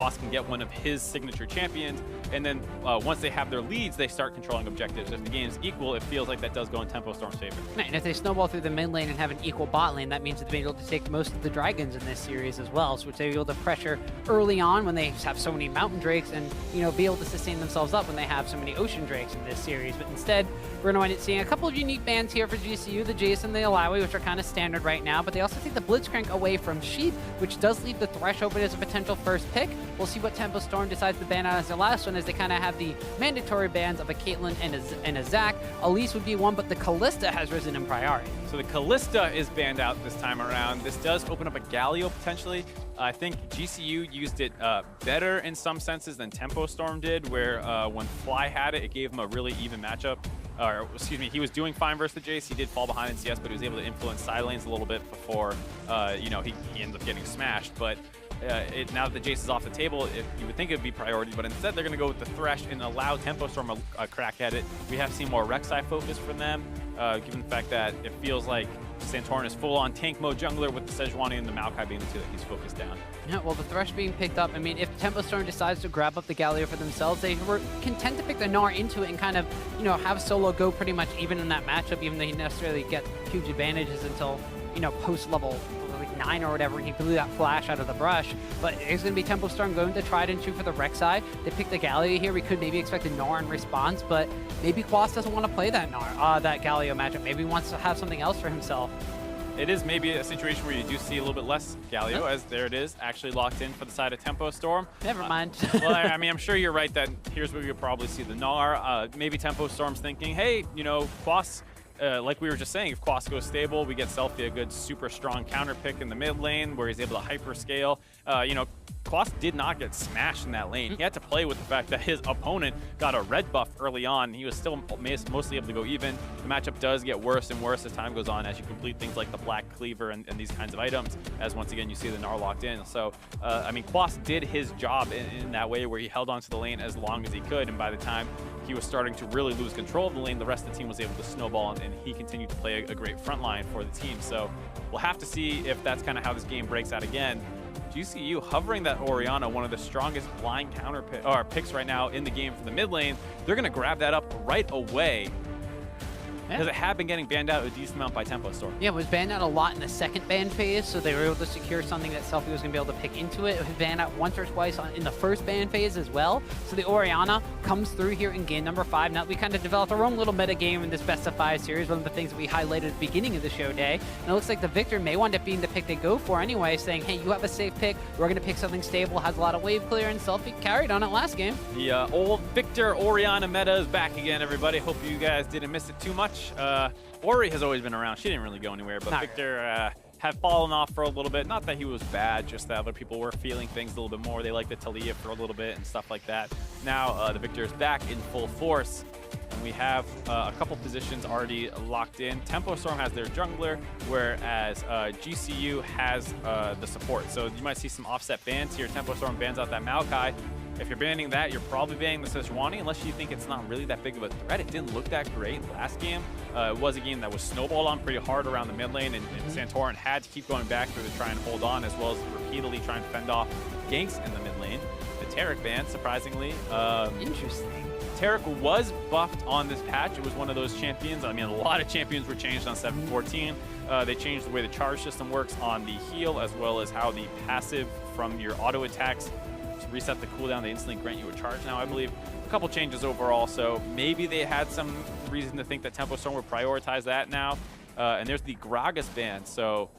Quas can get one of his signature champions, and then once they have their leads, they start controlling objectives. If the game's equal, it feels like that does go in Tempo Storm's favor. Right, and if they snowball through the mid lane and have an equal bot lane, that means that they're able to take most of the dragons in this series as well, so which they're able to pressure early on when they have so many mountain drakes, and be able to sustain themselves up when they have so many ocean drakes in this series. But instead, we're going to wind up seeing a couple of unique bans here for GCU, the Jace and the Alawi, which are kind of standard right now, but they also take the Blitzcrank away from Sheep, which does leave the Thresh open as a potential first pick. We'll see what Tempo Storm decides to ban out as their last one, as they kind of have the mandatory bans of a Caitlyn and a Zac. Elise would be one, but the Callista has risen in priority. So the Callista is banned out this time around. This does open up a Galio potentially. I think GCU used it better in some senses than Tempo Storm did, where when Fly had it, it gave him a really even matchup. Or excuse me, he was doing fine versus the Jace. He did fall behind in CS, but he was able to influence side lanes a little bit before he ended up getting smashed. But now that the Jace is off the table, you would think it would be priority, but instead they're going to go with the Thresh and allow Tempo Storm a crack at it. We have seen more Rek'Sai focus from them, given the fact that it feels like Santorin is full-on tank mode jungler, with the Sejuani and the Maokai being the two that he's focused down. Yeah, well, the Thresh being picked up, I mean, if Tempo Storm decides to grab up the Galio for themselves, they were content to pick the Gnar into it and kind of, have Solo go pretty much even in that matchup, even though he necessarily get huge advantages until, post-level 9 or whatever, and he blew that flash out of the brush. But it's going to be Tempo Storm going to try and shoot for the Rek'Sai. They picked the Galio here. We could maybe expect a Gnar in response, but maybe Quas doesn't want to play that that Galio matchup. Maybe he wants to have something else for himself. It is maybe a situation where you do see a little bit less Galio, as there it is, actually locked in for the side of Tempo Storm. Never mind. Well, I mean, I'm sure you're right that here's where you'll probably see the Gnar. Maybe Tempo Storm's thinking, hey, Quas, like we were just saying, if Quas goes stable, we get Selfie a good super strong counter pick in the mid lane where he's able to hyper scale. Quas did not get smashed in that lane. He had to play with the fact that his opponent got a red buff early on. He was still mostly able to go even. The matchup does get worse and worse as time goes on, as you complete things like the Black Cleaver and these kinds of items, as once again you see the Gnar locked in. So, I mean, Quas did his job in that way, where he held onto the lane as long as he could, and by the time he was starting to really lose control of the lane, the rest of the team was able to snowball, and he continued to play a great front line for the team. So we'll have to see if that's kind of how this game breaks out again. GCU hovering that Orianna, one of the strongest blind counter picks right now in the game from the mid lane. They're going to grab that up right away, because it had been getting banned out a decent amount by Tempo Storm. Yeah, it was banned out a lot in the second ban phase, so they were able to secure something that Selfie was going to be able to pick into it. It was banned out once or twice in the first ban phase as well. So the Orianna comes through here in game number 5. Now we kind of developed our own little meta game in this best of 5 series, one of the things that we highlighted at the beginning of the show day. And it looks like the Victor may wind up being the pick they go for anyway, saying, hey, you have a safe pick. We're going to pick something stable, has a lot of wave clear, and Selfie carried on it last game. The old Victor Orianna meta is back again, everybody. Hope you guys didn't miss it too much. Ori has always been around. She didn't really go anywhere, but Not Victor had fallen off for a little bit. Not that he was bad, just that other people were feeling things a little bit more. They liked the Talia for a little bit and stuff like that. Now the Victor is back in full force, and we have a couple positions already locked in. Tempo Storm has their jungler, whereas GCU has the support. So you might see some offset bans here. Tempo Storm bans out that Maokai. If you're banning that, you're probably banning the Sejuani, unless you think it's not really that big of a threat. It didn't look that great last game. It was a game that was snowballed on pretty hard around the mid lane, and Santorin had to keep going back through to try and hold on, as well as repeatedly trying to fend off ganks in the mid lane. The Taric ban, surprisingly. Interesting. Taric was buffed on this patch. It was one of those champions. I mean, a lot of champions were changed on 7.14. They changed the way the charge system works on the heal, as well as how the passive from your auto attacks reset the cooldown. They instantly grant you a charge now, I believe. A couple changes overall, so maybe they had some reason to think that Tempo Storm would prioritize that now. And there's the Gragas ban, so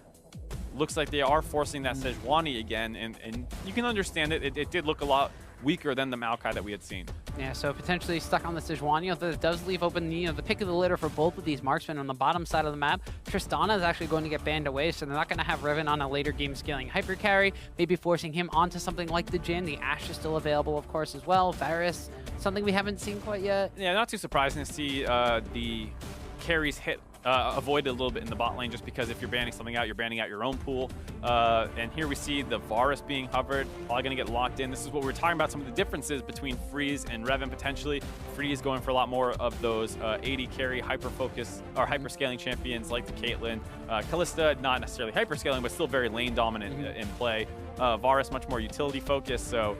looks like they are forcing that Sejuani again, and you can understand it. It did look a lot weaker than the Maokai that we had seen. Yeah, so potentially stuck on the Sejuani, although it does leave open the pick of the litter for both of these marksmen on the bottom side of the map. Tristana is actually going to get banned away, so they're not going to have Riven on a later game scaling hyper carry, maybe forcing him onto something like the Jhin. The Ashe is still available, of course, as well. Varus, something we haven't seen quite yet. Yeah, not too surprising to see the carries hit avoided a little bit in the bot lane, just because if you're banning something out, you're banning out your own pool. And here we see the Varus being hovered, probably going to get locked in. This is what we were talking about, some of the differences between Freeze and Revan potentially. Freeze going for a lot more of those AD carry, hyper-focus, or hyper-scaling champions like the Caitlyn. Kalista, not necessarily hyper-scaling, but still very lane dominant in play. Varus, much more utility-focused, so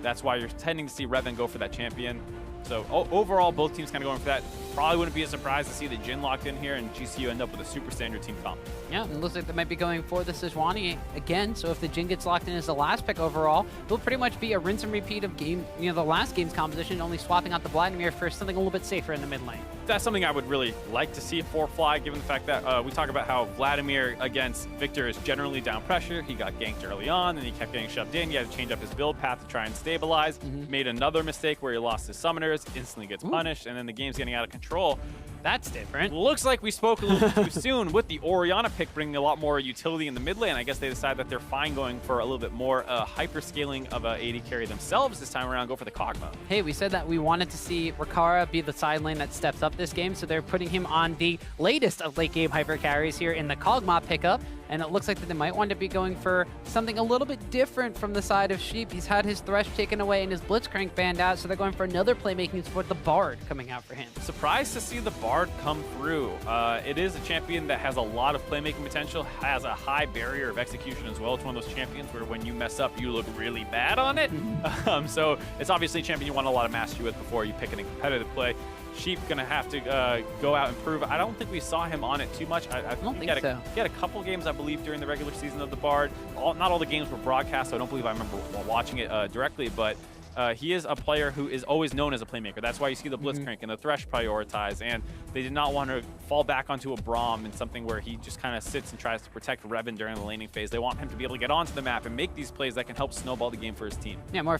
that's why you're tending to see Revan go for that champion. So overall, both teams kind of going for that. Probably wouldn't be a surprise to see the Jhin locked in here and GCU end up with a super standard team comp. Yeah, it looks like they might be going for the Sejuani again. So if the Jhin gets locked in as the last pick overall, it'll pretty much be a rinse and repeat of the last game's composition, only swapping out the Vladimir for something a little bit safer in the mid lane. That's something I would really like to see for Fly, given the fact that we talk about how Vladimir against Victor is generally down pressure. He got ganked early on, and he kept getting shoved in. He had to change up his build path to try and stabilize. Made another mistake where he lost his summoners, instantly gets punished, and then the game's getting out of control. That's different. Looks like we spoke a little too soon with the Orianna pick bringing a lot more utility in the mid lane. I guess they decided that they're fine going for a little bit more hyper-scaling of a AD carry themselves this time around, go for the Kog'Maw. Hey, we said that we wanted to see Rikara be the side lane that steps up this game, so they're putting him on the latest of late game hyper carries here in the Kog'Maw pickup, and it looks like that they might want to be going for something a little bit different from the side of Sheep. He's had his Thresh taken away and his Blitzcrank banned out, so they're going for another playmaking support, the Bard, coming out for him. Surprised to see the Bard come through. It is a champion that has a lot of playmaking potential, has a high barrier of execution as well. It's one of those champions where when you mess up, you look really bad on it. So it's obviously a champion you want a lot of mastery with before you pick it in competitive play. Sheep gonna have to go out and prove. I don't think we saw him on it too much. I don't think so. He had a couple games, I believe, during the regular season of the Bard. Not all the games were broadcast, so I don't believe I remember watching it directly, but he is a player who is always known as a playmaker. That's why you see the Blitzcrank and the Thresh prioritize, and they did not want to fall back onto a Braum and something where he just kind of sits and tries to protect Revan during the laning phase. They want him to be able to get onto the map and make these plays that can help snowball the game for his team. Yeah, more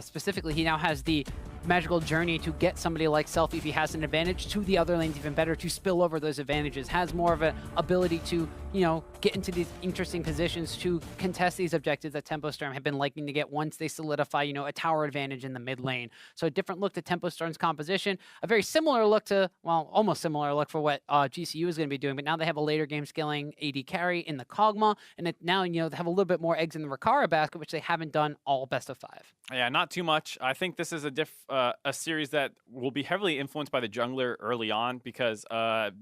specifically, he now has the magical journey to get somebody like Selfie, if he has an advantage, to the other lanes even better, to spill over those advantages, has more of an ability to, get into these interesting positions to contest these objectives that Tempo Storm have been liking to get once they solidify, a tower advantage in the mid lane. So a different look to Tempo Storm's composition, a very similar look to, well, almost similar look for what GCU is going to be doing, but now they have a later game scaling AD carry in the Kog'Maw, and now, they have a little bit more eggs in the Rikara basket, which they haven't done all best of 5. Yeah, not too much. I think this is a series that will be heavily influenced by the jungler early on, because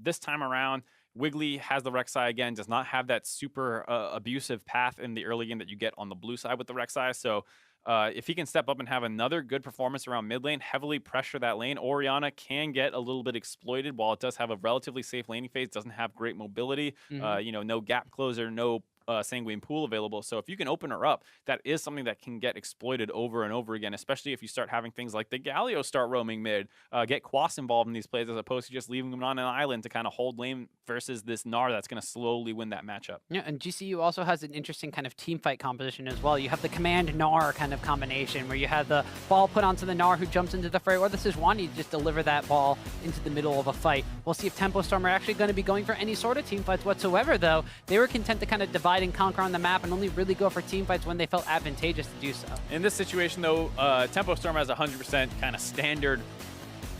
this time around, Wiggly has the Rek'Sai again, does not have that super abusive path in the early game that you get on the blue side with the Rek'Sai. So if he can step up and have another good performance around mid lane, heavily pressure that lane, Orianna can get a little bit exploited. While it does have a relatively safe laning phase, doesn't have great mobility, no gap closer, no Sanguine Pool available. So if you can open her up, that is something that can get exploited over and over again, especially if you start having things like the Galio start roaming mid, get Quas involved in these plays as opposed to just leaving them on an island to kind of hold lane versus this Gnar that's going to slowly win that matchup. Yeah, and GCU also has an interesting kind of team fight composition as well. You have the command Gnar kind of combination where you have the ball put onto the Gnar who jumps into the fray, or the Sejuani to just deliver that ball into the middle of a fight. We'll see if Tempo Storm are actually going to be going for any sort of team fights whatsoever, though. They were content to kind of divide and conquer on the map and only really go for team fights when they felt advantageous to do so. In this situation, though, Tempo Storm has 100% kind of standard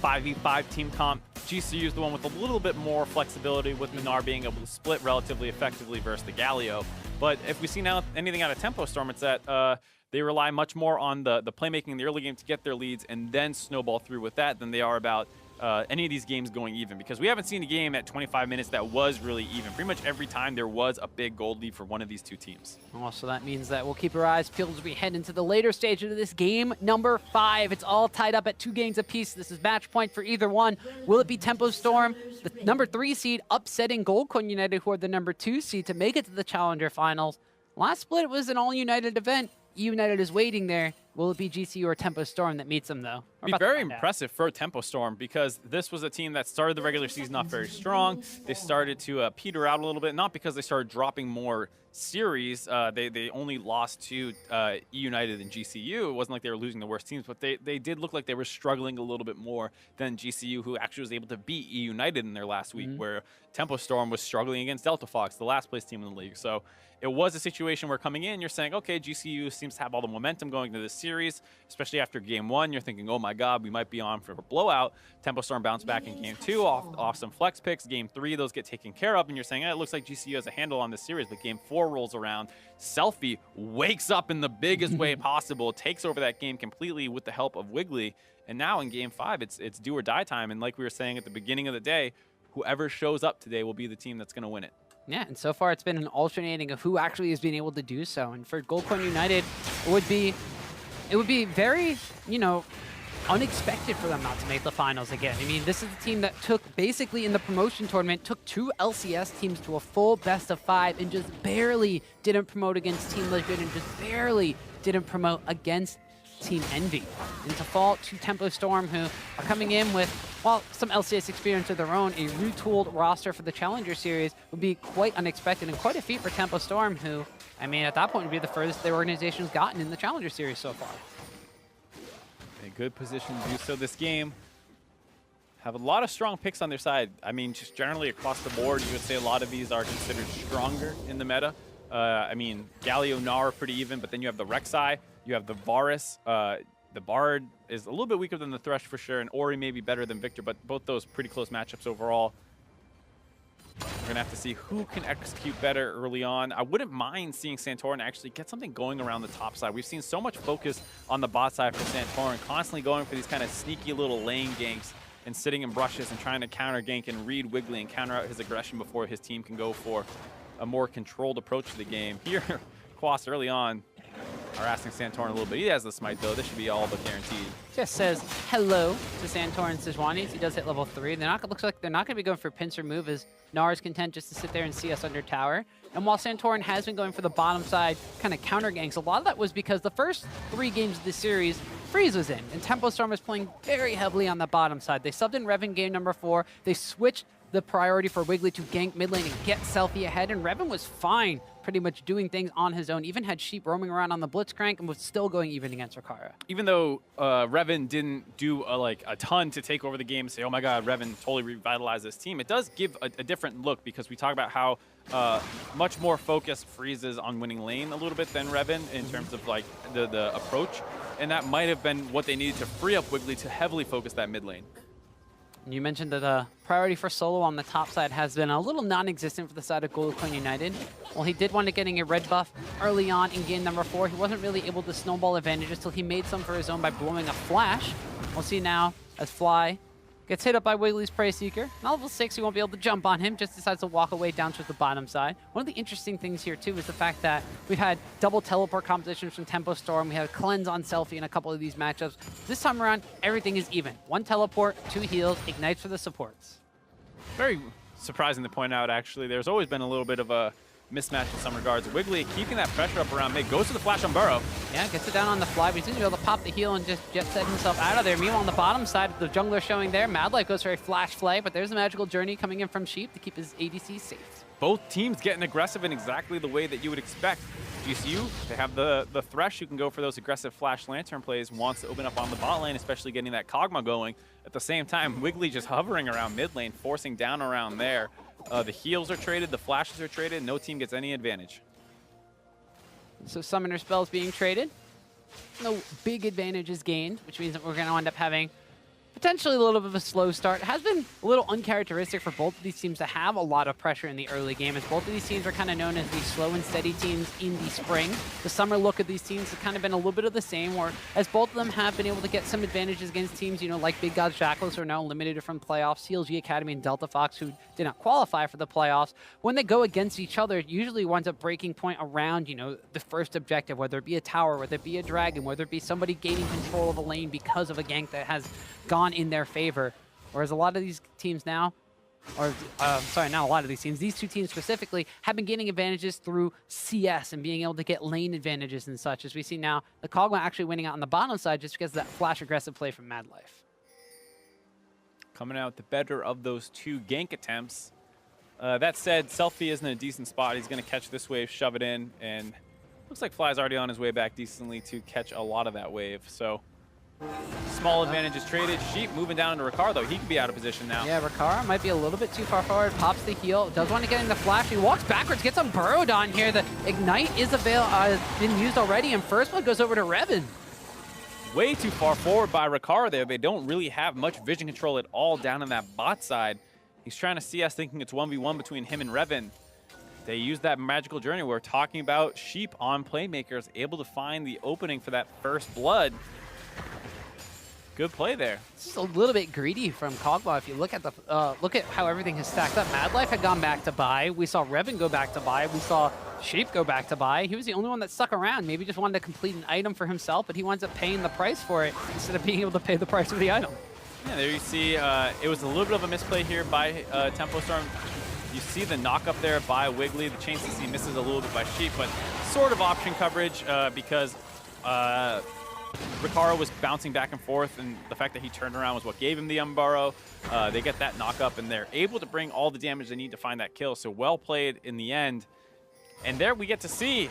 5v5 team comp. GCU is the one with a little bit more flexibility, with Gnar being able to split relatively effectively versus the Galio. But if we see now anything out of Tempo Storm, it's that they rely much more on the playmaking in the early game to get their leads and then snowball through with that than they are about any of these games going even, because we haven't seen a game at 25 minutes that was really even. Pretty much every time there was a big gold lead for one of these two teams. Well, so that means that we'll keep our eyes peeled as we head into the later stages of this game number 5. It's all tied up at 2 games apiece. This is match point for either one. Will it be Tempo Storm, the number 3 seed, upsetting Gold Coin United, who are the number 2 seed, to make it to the Challenger Finals? Last split was an all-United event. eUnited is waiting there. Will it be GCU or Tempo Storm that meets them, though? It'd be very impressive for Tempo Storm, because this was a team that started the regular season off very strong. They started to peter out a little bit, not because they started dropping more series. They only lost to eUnited and GCU. It wasn't like they were losing the worst teams, but they did look like they were struggling a little bit more than GCU, who actually was able to beat eUnited in their last week, where Tempo Storm was struggling against Delta Fox, the last place team in the league. So it was a situation where coming in, you're saying, okay, GCU seems to have all the momentum going into this series, especially after game 1. You're thinking, oh my my God, we might be on for a blowout. Tempo Storm bounced back in game 2 off some flex picks. Game 3, those get taken care of, and you're saying, it looks like GCU has a handle on this series, but game 4 rolls around. Selfie wakes up in the biggest way possible, takes over that game completely with the help of Wiggly, and now in game 5, it's do or die time, and like we were saying at the beginning of the day, whoever shows up today will be the team that's going to win it. Yeah, and so far it's been an alternating of who actually has been able to do so. And for Gold Coin United, it would be very, unexpected for them not to make the finals again. I mean, this is a team that took, basically in the promotion tournament, took 2 LCS teams to a full best of 5 and just barely didn't promote against Team Liquid and just barely didn't promote against Team Envy. And to fall to Tempo Storm, who are coming in with, well, some LCS experience of their own, a retooled roster for the Challenger Series would be quite unexpected and quite a feat for Tempo Storm, who, I mean, at that point would be the furthest their organization's gotten in the Challenger Series so far. A good position to do so this game. Have a lot of strong picks on their side. I mean, just generally across the board, you would say a lot of these are considered stronger in the meta. I mean, Galio, Gnar pretty even, but then you have the Rek'Sai, you have the Varus. The Bard is a little bit weaker than the Thresh for sure, and Ori may be better than Victor, but both those pretty close matchups overall. We're going to have to see who can execute better early on. I wouldn't mind seeing Santorin actually get something going around the top side. We've seen so much focus on the bot side for Santorin, constantly going for these kind of sneaky little lane ganks and sitting in brushes and trying to counter gank and read Wiggly and counter out his aggression before his team can go for a more controlled approach to the game. Here, Quas early on are asking Santorin a little bit. He has the smite though. This should be all but guaranteed. Just says hello to Santorin Sejuani. He does hit level 3. Looks like they're not going to be going for pincer move, as Gnar is content just to sit there and see us under tower. And while Santorin has been going for the bottom side kind of counter ganks, a lot of that was because the first 3 games of the series, Freeze was in, and Tempo Storm was playing very heavily on the bottom side. They subbed in Revan game number 4. They switched the priority for Wiggly to gank mid lane and get Selfie ahead, and Revan was fine pretty much doing things on his own, even had Sheep roaming around on the Blitzcrank and was still going even against Rakara. Even though Revan didn't do a ton to take over the game and say, oh my God, Revan totally revitalized this team, it does give a different look, because we talk about how much more focused Freeze is on winning lane a little bit than Revan in terms of like the approach, and that might have been what they needed to free up Wiggly to heavily focus that mid lane. You mentioned that the priority for solo on the top side has been a little non-existent for the side of Gold Coin United. Well, he did wind up getting a red buff early on in game number 4. He wasn't really able to snowball advantages until he made some for his own by blowing a flash. We'll see now as Fly gets hit up by Wiggly's Prey Seeker. Now level 6, he won't be able to jump on him, just decides to walk away down towards the bottom side. One of the interesting things here, too, is the fact that we've had double teleport compositions from Tempo Storm. We have Cleanse on Selfie in a couple of these matchups. This time around, everything is even. 1 teleport, 2 heals, ignites for the supports. Very surprising to point out, actually. There's always been a little bit of a mismatch in some regards. Wiggly keeping that pressure up around mid, goes to the flash on Burrow. Yeah, gets it down on the fly, but he's going to be able to pop the heal and just jet set himself out of there. Meanwhile, on the bottom side, the jungler showing there, Madlife goes for a flash play, but there's a magical journey coming in from Sheep to keep his ADC safe. Both teams getting aggressive in exactly the way that you would expect. GCU, they have the Thresh who can go for those aggressive flash lantern plays, wants to open up on the bot lane, especially getting that Kog'Maw going. At the same time, Wiggly just hovering around mid lane, forcing down around there. The heals are traded, the flashes are traded, no team gets any advantage. So summoner spells being traded. No big advantages gained, which means that we're going to end up having potentially a little bit of a slow start. It has been a little uncharacteristic for both of these teams to have a lot of pressure in the early game, as both of these teams are kind of known as the slow and steady teams in the spring. The summer look of these teams has kind of been a little bit of the same, where as both of them have been able to get some advantages against teams, like Big Gods Jackals, who are now eliminated from playoffs, CLG Academy and Delta Fox, who did not qualify for the playoffs. When they go against each other, it usually winds up breaking point around, the first objective, whether it be a tower, whether it be a dragon, whether it be somebody gaining control of a lane because of a gank that has gone in their favor. Whereas a lot of these teams now, sorry, not a lot of these teams, these 2 teams specifically have been gaining advantages through CS and being able to get lane advantages and such, as we see now the Kog'Maw actually winning out on the bottom side just because of that flash aggressive play from Madlife. Coming out the better of those 2 gank attempts. That said, Selfie is in a decent spot. He's going to catch this wave, shove it in, and looks like Fly's already on his way back decently to catch a lot of that wave. So small advantage is traded. Sheep moving down into Ricard, though. He could be out of position now. Yeah, Ricard might be a little bit too far forward. Pops the heal. Does want to get in the flash. He walks backwards, gets him burrowed on here. The Ignite is been used already, and first blood goes over to Revan. way too far forward by Ricard there. They don't really have much vision control at all down on that bot side. He's trying to CS, thinking it's 1v1 between him and Revan. They use that magical journey. We're talking about Sheep on Playmakers, able to find the opening for that first blood. Good play there. This is a little bit greedy from Kog'Maw. If you look at how everything has stacked up. Mad Life had gone back to buy. We saw Revan go back to buy. We saw Sheep go back to buy. He was the only one that stuck around. Maybe just wanted to complete an item for himself, but he winds up paying the price for it instead of being able to pay the price of the item. Yeah, there you see it was a little bit of a misplay here by Tempo Storm. You see the knock up there by Wiggly. The chain CC misses a little bit by Sheep, but sort of option coverage because Ricaro was bouncing back and forth, and the fact that he turned around was what gave him the Umbaro. They get that knock up, and they're able to bring all the damage they need to find that kill. So well played in the end. And there we get to see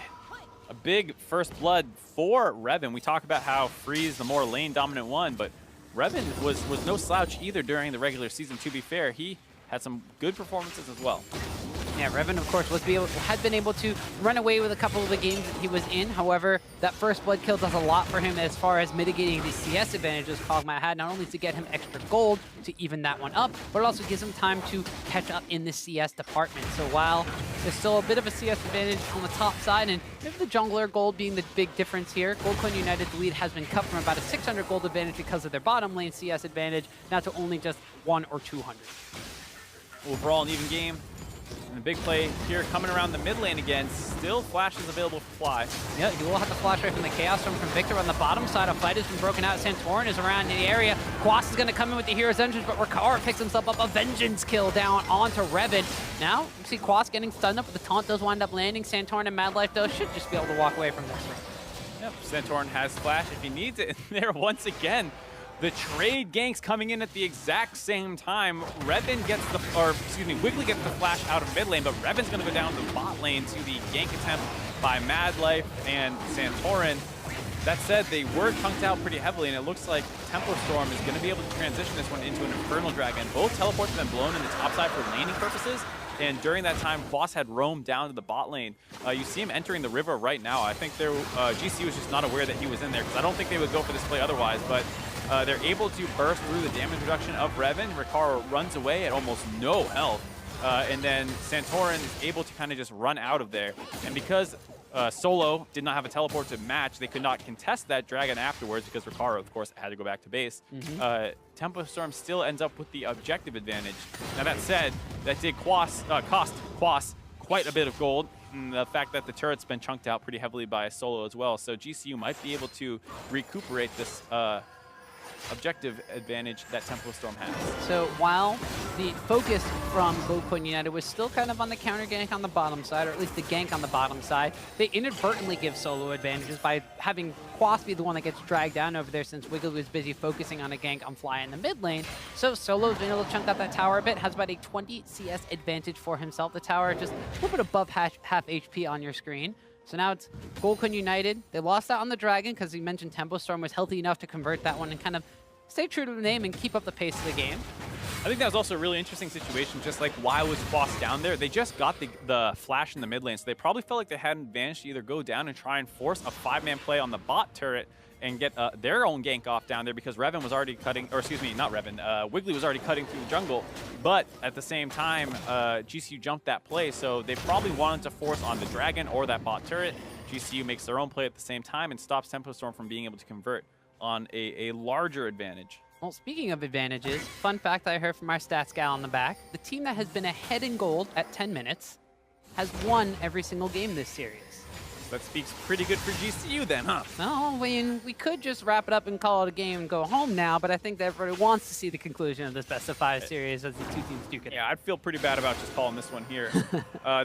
a big first blood for Revan. We talk about how Freeze the more lane dominant one, but Revan was no slouch either during the regular season. To be fair, he had some good performances as well. Yeah, Revan, of course, had been able to run away with a couple of the games that he was in. However, that first blood kill does a lot for him as far as mitigating the CS advantages Kog'Maw had, not only to get him extra gold to even that one up, but it also gives him time to catch up in the CS department. So while there's still a bit of a CS advantage on the top side, and maybe the jungler gold being the big difference here, Goldcoin United's lead has been cut from about a 600 gold advantage because of their bottom lane CS advantage, now to only just 100 or 200. Overall, an even game. And the big play here coming around the mid lane again. Still flashes available for Fly. Yeah, he will have to flash right from the Chaos Storm from Victor on the bottom side. A fight has been broken out. Santorin is around in the area. Quas is going to come in with the Hero's Vengeance, but Ricard picks himself up a Vengeance kill down onto Revan. Now, you see Quas getting stunned up, but the taunt does wind up landing. Santorin and Mad Life, though, should just be able to walk away from this. Yep, Santorin has flash if he needs it in there once again. The trade ganks coming in at the exact same time. Revan gets Wiggly gets the flash out of mid lane, but Revan's gonna go down the bot lane to the gank attempt by Mad Life and Santorin. That said, they were chunked out pretty heavily, and it looks like Tempo Storm is gonna be able to transition this one into an Infernal Dragon. Both teleports have been blown in the top side for laning purposes, and during that time, Quas had roamed down to the bot lane. You see him entering the river right now. I think GC was just not aware that he was in there, because I don't think they would go for this play otherwise, but they're able to burst through the damage reduction of Revan. Ricaro runs away at almost no health. And then Santorin is able to kind of just run out of there. And because Solo did not have a teleport to match, they could not contest that dragon afterwards because Ricaro, of course, had to go back to base. Tempo Storm still ends up with the objective advantage. Now that said, that did cost Quas quite a bit of gold. And the fact that the turret's been chunked out pretty heavily by Solo as well. So GCU might be able to recuperate this objective advantage that Tempo Storm has. So while the focus from Goldcoin United was still kind of on the counter gank on the bottom side, or at least the gank on the bottom side, they inadvertently give Solo advantages by having Quas be the one that gets dragged down over there, since Wiggly was busy focusing on a gank on Fly in the mid lane. So Solo's been able to chunk out that tower a bit, has about a 20 CS advantage for himself. The tower just a little bit above half HP on your screen. So now it's Goldcoin United. They lost out on the Dragon because you mentioned Tempo Storm was healthy enough to convert that one and kind of stay true to the name and keep up the pace of the game. I think that was also a really interesting situation, just like why was Quas down there? They just got the flash in the mid lane, so they probably felt like they had an advantage to either go down and try and force a 5-man play on the bot turret and get their own gank off down there, because Revan was already cutting, or excuse me, not Revan, Wiggly was already cutting through the jungle. But at the same time, GCU jumped that play, so they probably wanted to force on the dragon or that bot turret. GCU makes their own play at the same time and stops Tempo Storm from being able to convert on a larger advantage. Well, speaking of advantages, fun fact I heard from our stats gal in the back, the team that has been ahead in gold at 10 minutes has won every single game this series. That speaks pretty good for GCU then, huh? Well, we could just wrap it up and call it a game and go home now, but I think that everybody wants to see the conclusion of this best of 5 series as the two teams duke it. Yeah, I'd feel pretty bad about just calling this one here.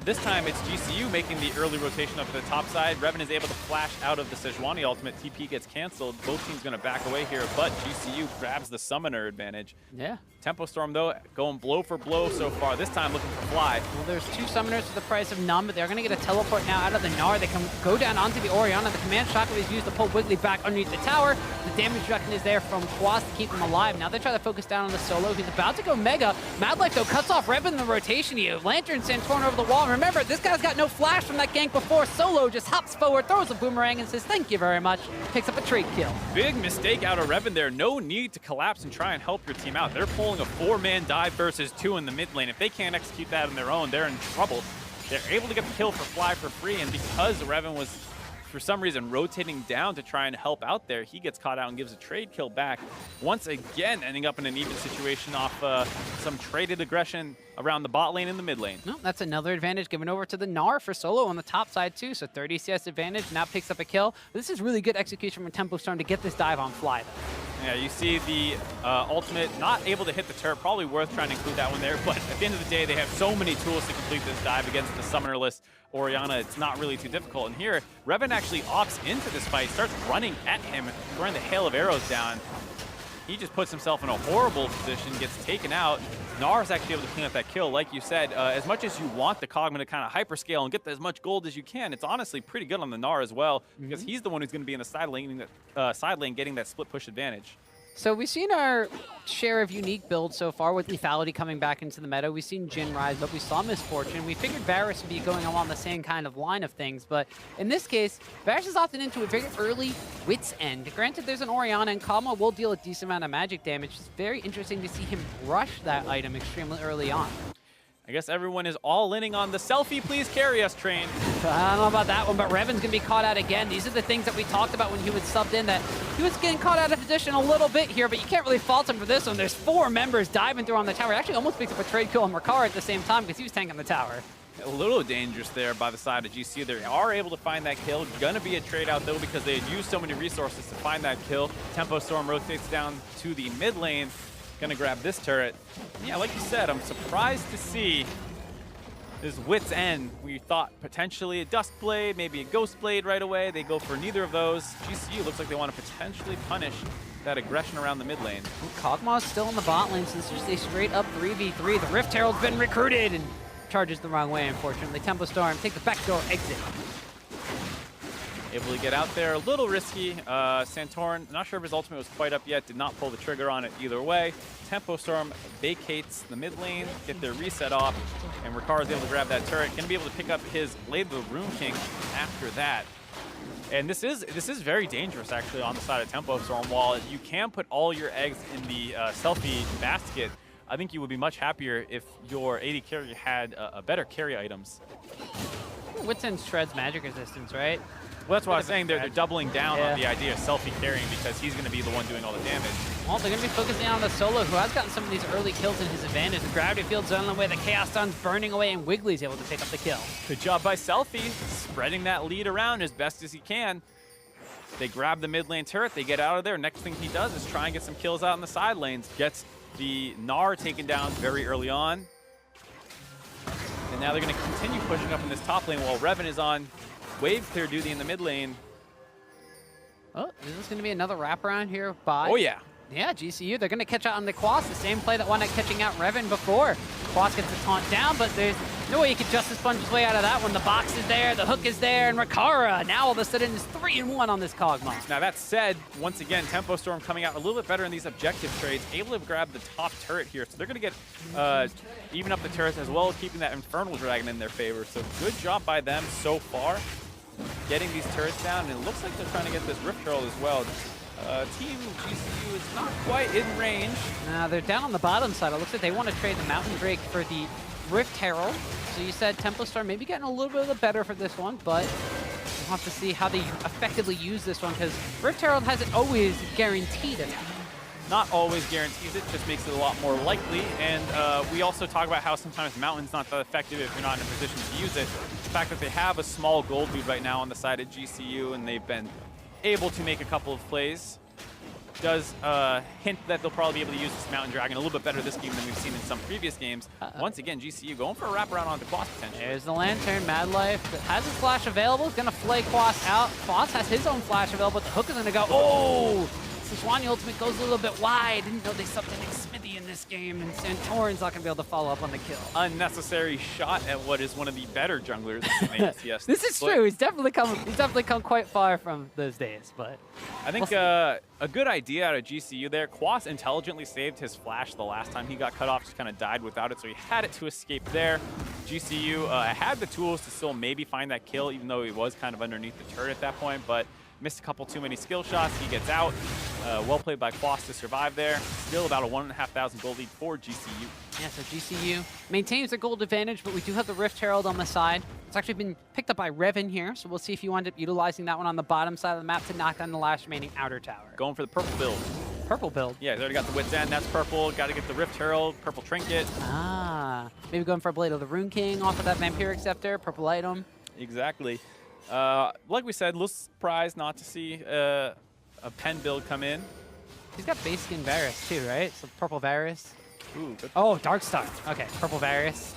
This time it's GCU making the early rotation up to the top side. Revan is able to flash out of the Sejuani ultimate. TP gets canceled. Both teams going to back away here, but GCU grabs the summoner advantage. Yeah. Tempo Storm, though, going blow for blow so far. This time looking for Fly. Well, there's 2 summoners for the price of none, but they're going to get a teleport now out of the Gnar. They can go down onto the Orianna. The command shockwave is used to pull Wiggly back underneath the tower. The damage reduction is there from Quas to keep him alive. Now they try to focus down on the solo. He's about to go Mega. Mad Life, though, cuts off Revan in the rotation here. Lantern Santorin over the wall. And remember, this guy's got no flash from that gank before. Solo just hops forward, throws a boomerang, and says, thank you very much. Picks up a trade kill. Big mistake out of Revan there. No need to collapse and try and help your team out. They're pulling a 4-man dive versus 2 in the mid lane. If they can't execute that on their own, they're in trouble. They're able to get the kill for Fly for free, and because Revan was, for some reason, rotating down to try and help out there, he gets caught out and gives a trade kill back. Once again, ending up in an even situation off some traded aggression around the bot lane and the mid lane. No, that's another advantage given over to the Gnar for solo on the top side too. So 30 CS advantage, now picks up a kill. This is really good execution from Tempo Storm to get this dive on Fly though. Yeah, you see the ultimate not able to hit the turret. Probably worth trying to include that one there, but at the end of the day, they have so many tools to complete this dive against the summonerless Orianna. It's not really too difficult. And here, Revan actually opts into this fight, starts running at him, throwing the hail of arrows down. He just puts himself in a horrible position, gets taken out. Gnar's actually able to clean up that kill. Like you said, as much as you want the Cogman to kind of hyperscale and get as much gold as you can, it's honestly pretty good on the Gnar as well, because he's the one who's going to be in the side lane getting that split push advantage. So we've seen our share of unique builds so far with Lethality coming back into the meta. We've seen Jhin rise, but we saw Misfortune. We figured Varus would be going along the same kind of line of things, but in this case, Varus is opted into a very early Wit's End. Granted, there's an Orianna, and Kama will deal a decent amount of magic damage. It's very interesting to see him rush that item extremely early on. I guess everyone is all inning on the selfie please carry us train. I don't know about that one, but Revan's going to be caught out again. These are the things that we talked about when he was subbed in, that he was getting caught out of position a little bit here, but you can't really fault him for this one. There's 4 members diving through on the tower. He actually almost picks up a trade kill on Makara at the same time because he was tanking the tower. A little dangerous there by the side of GC. They are able to find that kill. Gonna be a trade out though because they had used so many resources to find that kill. Tempo Storm rotates down to the mid lane. Gonna grab this turret. Yeah, like you said, I'm surprised to see this Wit's End. We thought potentially a Duskblade, maybe a Ghostblade right away. They go for neither of those. GCU looks like they want to potentially punish that aggression around the mid lane. Kog'Maw's still in the bot lane since there's a straight up 3v3. The Rift Herald's been recruited and charges the wrong way, unfortunately. Tempo Storm take the backdoor exit. Able to get out there, a little risky. Santorin, not sure if his ultimate was quite up yet, did not pull the trigger on it either way. Tempo Storm vacates the mid lane, get their reset off, and Ricard is able to grab that turret. Gonna be able to pick up his Blade of the Rune King after that. And this is very dangerous actually on the side of Tempo Storm. While you can put all your eggs in the selfie basket, I think you would be much happier if your AD carry had better carry items. Wit's End shreds magic resistance, right? Well, that's what I was saying. They're doubling down on the idea of selfie carrying because he's going to be the one doing all the damage. Well, they're going to be focusing on the solo, who has gotten some of these early kills in his advantage. The Gravity Field's on the way, the Chaos Sun's burning away, and Wiggly's able to pick up the kill. Good job by Selfie, spreading that lead around as best as he can. They grab the mid lane turret, they get out of there. Next thing he does is try and get some kills out in the side lanes. Gets the Gnar taken down very early on. And now they're going to continue pushing up in this top lane while Revan is on wave clear duty in the mid lane. Oh, is this going to be another wraparound here by... Oh, yeah. Yeah, GCU. They're going to catch out on the Quas, the same play that wound up catching out Revan before. Quas gets the taunt down, but there's no way he could Justice Punch his way out of that one. The box is there, the hook is there, and Rikara now all of a sudden is 3-1 on this Kog'Maw. Now that said, once again, Tempo Storm coming out a little bit better in these objective trades, able to grab the top turret here. So they're going to get even up the turrets as well as keeping that Infernal Dragon in their favor. So good job by them so far, getting these turrets down. And it looks like they're trying to get this Rift Herald as well. Team GCU is not quite in range. They're down on the bottom side. It looks like they want to trade the Mountain Drake for the Rift Herald. So you said Tempo Storm maybe getting a little bit of the better for this one, but we'll have to see how they effectively use this one because Rift Herald hasn't always guaranteed it. Not always guarantees it, just makes it a lot more likely. And we also talk about how sometimes Mountain's not that effective if you're not in a position to use it. The fact that they have a small gold lead right now on the side of GCU and they've been able to make a couple of plays does hint that they'll probably be able to use this Mountain Dragon a little bit better this game than we've seen in some previous games. Once again, GCU going for a wraparound onto Quas potentially. There's the Lantern. Mad Life has his flash available. He's going to flay Quas out. Quas has his own flash available, but the hook is going to go. Oh! Sejuani ultimate goes a little bit wide. Didn't know they subbed in Smithy in this game, and Santorin's not going to be able to follow up on the kill. Unnecessary shot at what is one of the better junglers in the ACS. This is true. He's definitely come quite far from those days, but I think a good idea out of GCU there. Quas intelligently saved his flash the last time he got cut off, just kind of died without it, so he had it to escape there. GCU had the tools to still maybe find that kill, even though he was kind of underneath the turret at that point, but missed a couple too many skill shots. He gets out. Well played by Quas to survive there. Still about a 1,500 gold lead for GCU. Yeah, so GCU maintains the gold advantage, but we do have the Rift Herald on the side. It's actually been picked up by Revan here, so we'll see if you wind up utilizing that one on the bottom side of the map to knock down the last remaining outer tower. Going for the purple build. Purple build? Yeah, he's already got the Wit's End. That's purple. Got to get the Rift Herald, purple trinket. Ah, maybe going for a Blade of the Rune King off of that Vampiric Scepter, purple item. Exactly. Like we said, a little surprised not to see a pen build come in. He's got base skin Varus too, right? So purple Varus. Ooh, good. Oh, Darkstar. Okay, purple Varus.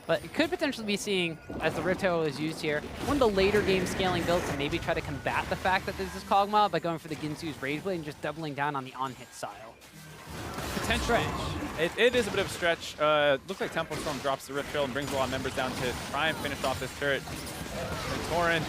But it could potentially be seeing, as the Rift Herald is used here, one of the later game scaling builds to maybe try to combat the fact that there's this Kog'Maw by going for the Ginsu's Rage Blade and just doubling down on the on-hit style. Potential. It is a bit of a stretch. Looks like Tempo Storm drops the Rift Herald and brings a lot of members down to try and finish off this turret. And Torin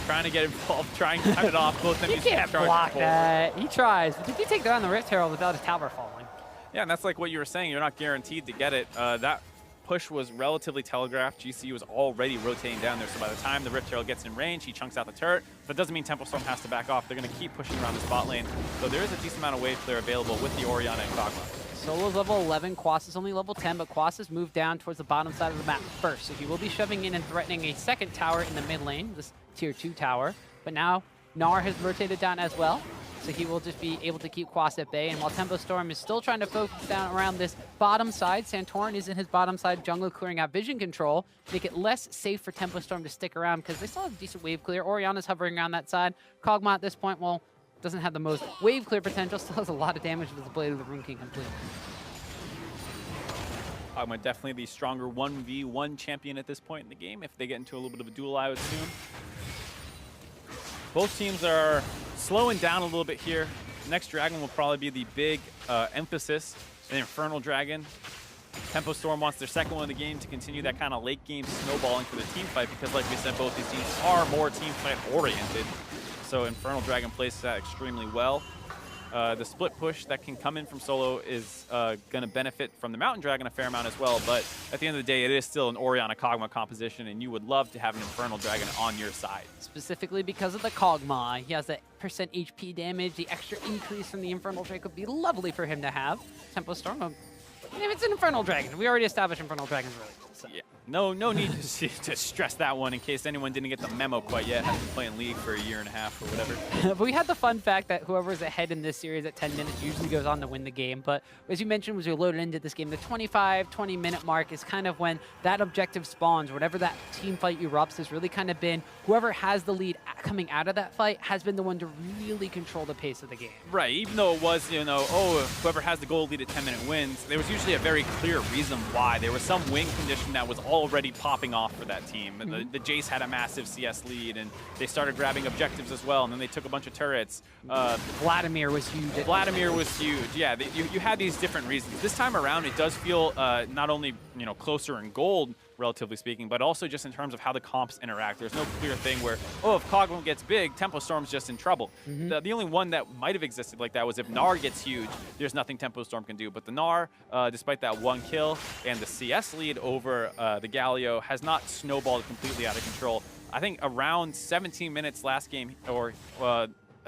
trying to get involved, trying to cut it off. Both of them You can't block that. He tries. But did you take down the Rift Herald without his tower falling? Yeah, and that's like what you were saying. You're not guaranteed to get it. That push was relatively telegraphed. GCU was already rotating down there, so by the time the Rift Herald gets in range, he chunks out the turret. But it doesn't mean Temple Storm has to back off. They're going to keep pushing around the spot lane. So there is a decent amount of wave clear available with the Orianna and Kog'Maw. Solo's level 11, Quas is only level 10, but Quas has moved down towards the bottom side of the map first. So he will be shoving in and threatening a second tower in the mid lane, this tier 2 tower. But now Gnar has rotated down as well, so he will just be able to keep Quas at bay. And while Tempo Storm is still trying to focus down around this bottom side, Santorin is in his bottom side jungle clearing out vision control, make it less safe for Tempo Storm to stick around because they still have decent wave clear. Orianna's hovering around that side. Kog'Maw at this point, well, doesn't have the most wave clear potential, still has a lot of damage with the Blade of the Rune King complete. Kog'Maw definitely the stronger 1v1 champion at this point in the game. If they get into a little bit of a duel, I would assume. Both teams are slowing down a little bit here. Next Dragon will probably be the big emphasis, an Infernal Dragon. Tempo Storm wants their second one of the game to continue that kind of late game snowballing for the team fight because, like we said, both these teams are more team fight oriented. So Infernal Dragon plays that extremely well. The split push that can come in from solo is going to benefit from the Mountain Dragon a fair amount as well, but at the end of the day, it is still an Orianna Kog'Maw composition, and you would love to have an Infernal Dragon on your side. Specifically because of the Kog'Maw. He has that % HP damage, the extra increase from the Infernal Drake would be lovely for him to have. Tempo Storm, if it's an Infernal Dragon, we already established Infernal Dragon's really cool. So. Yeah, no need to stress that one in case anyone didn't get the memo quite yet. Hasn't been playing League for a year and a half or whatever. But we had the fun fact that whoever's ahead in this series at 10 minutes usually goes on to win the game. But as you mentioned, as we loaded into this game, the 20-minute mark is kind of when that objective spawns. Whatever that team fight erupts has really kind of been whoever has the lead coming out of that fight has been the one to really control the pace of the game. Right, even though it was, whoever has the gold lead at 10-minute wins, there was usually a very clear reason why. There was some win condition that was already popping off for that team. Mm-hmm. The Jace had a massive CS lead, and they started grabbing objectives as well, and then they took a bunch of turrets. Vladimir was huge. Vladimir was huge, yeah. You had these different reasons. This time around, it does feel not only closer in gold, relatively speaking, but also just in terms of how the comps interact. There's no clear thing where, if Kog'Maw gets big, Tempo Storm's just in trouble. Mm-hmm. The only one that might have existed like that was if Gnar gets huge, there's nothing Tempo Storm can do. But the Gnar, despite that one kill and the CS lead over the Galio, has not snowballed completely out of control. I think around 17 minutes last game, or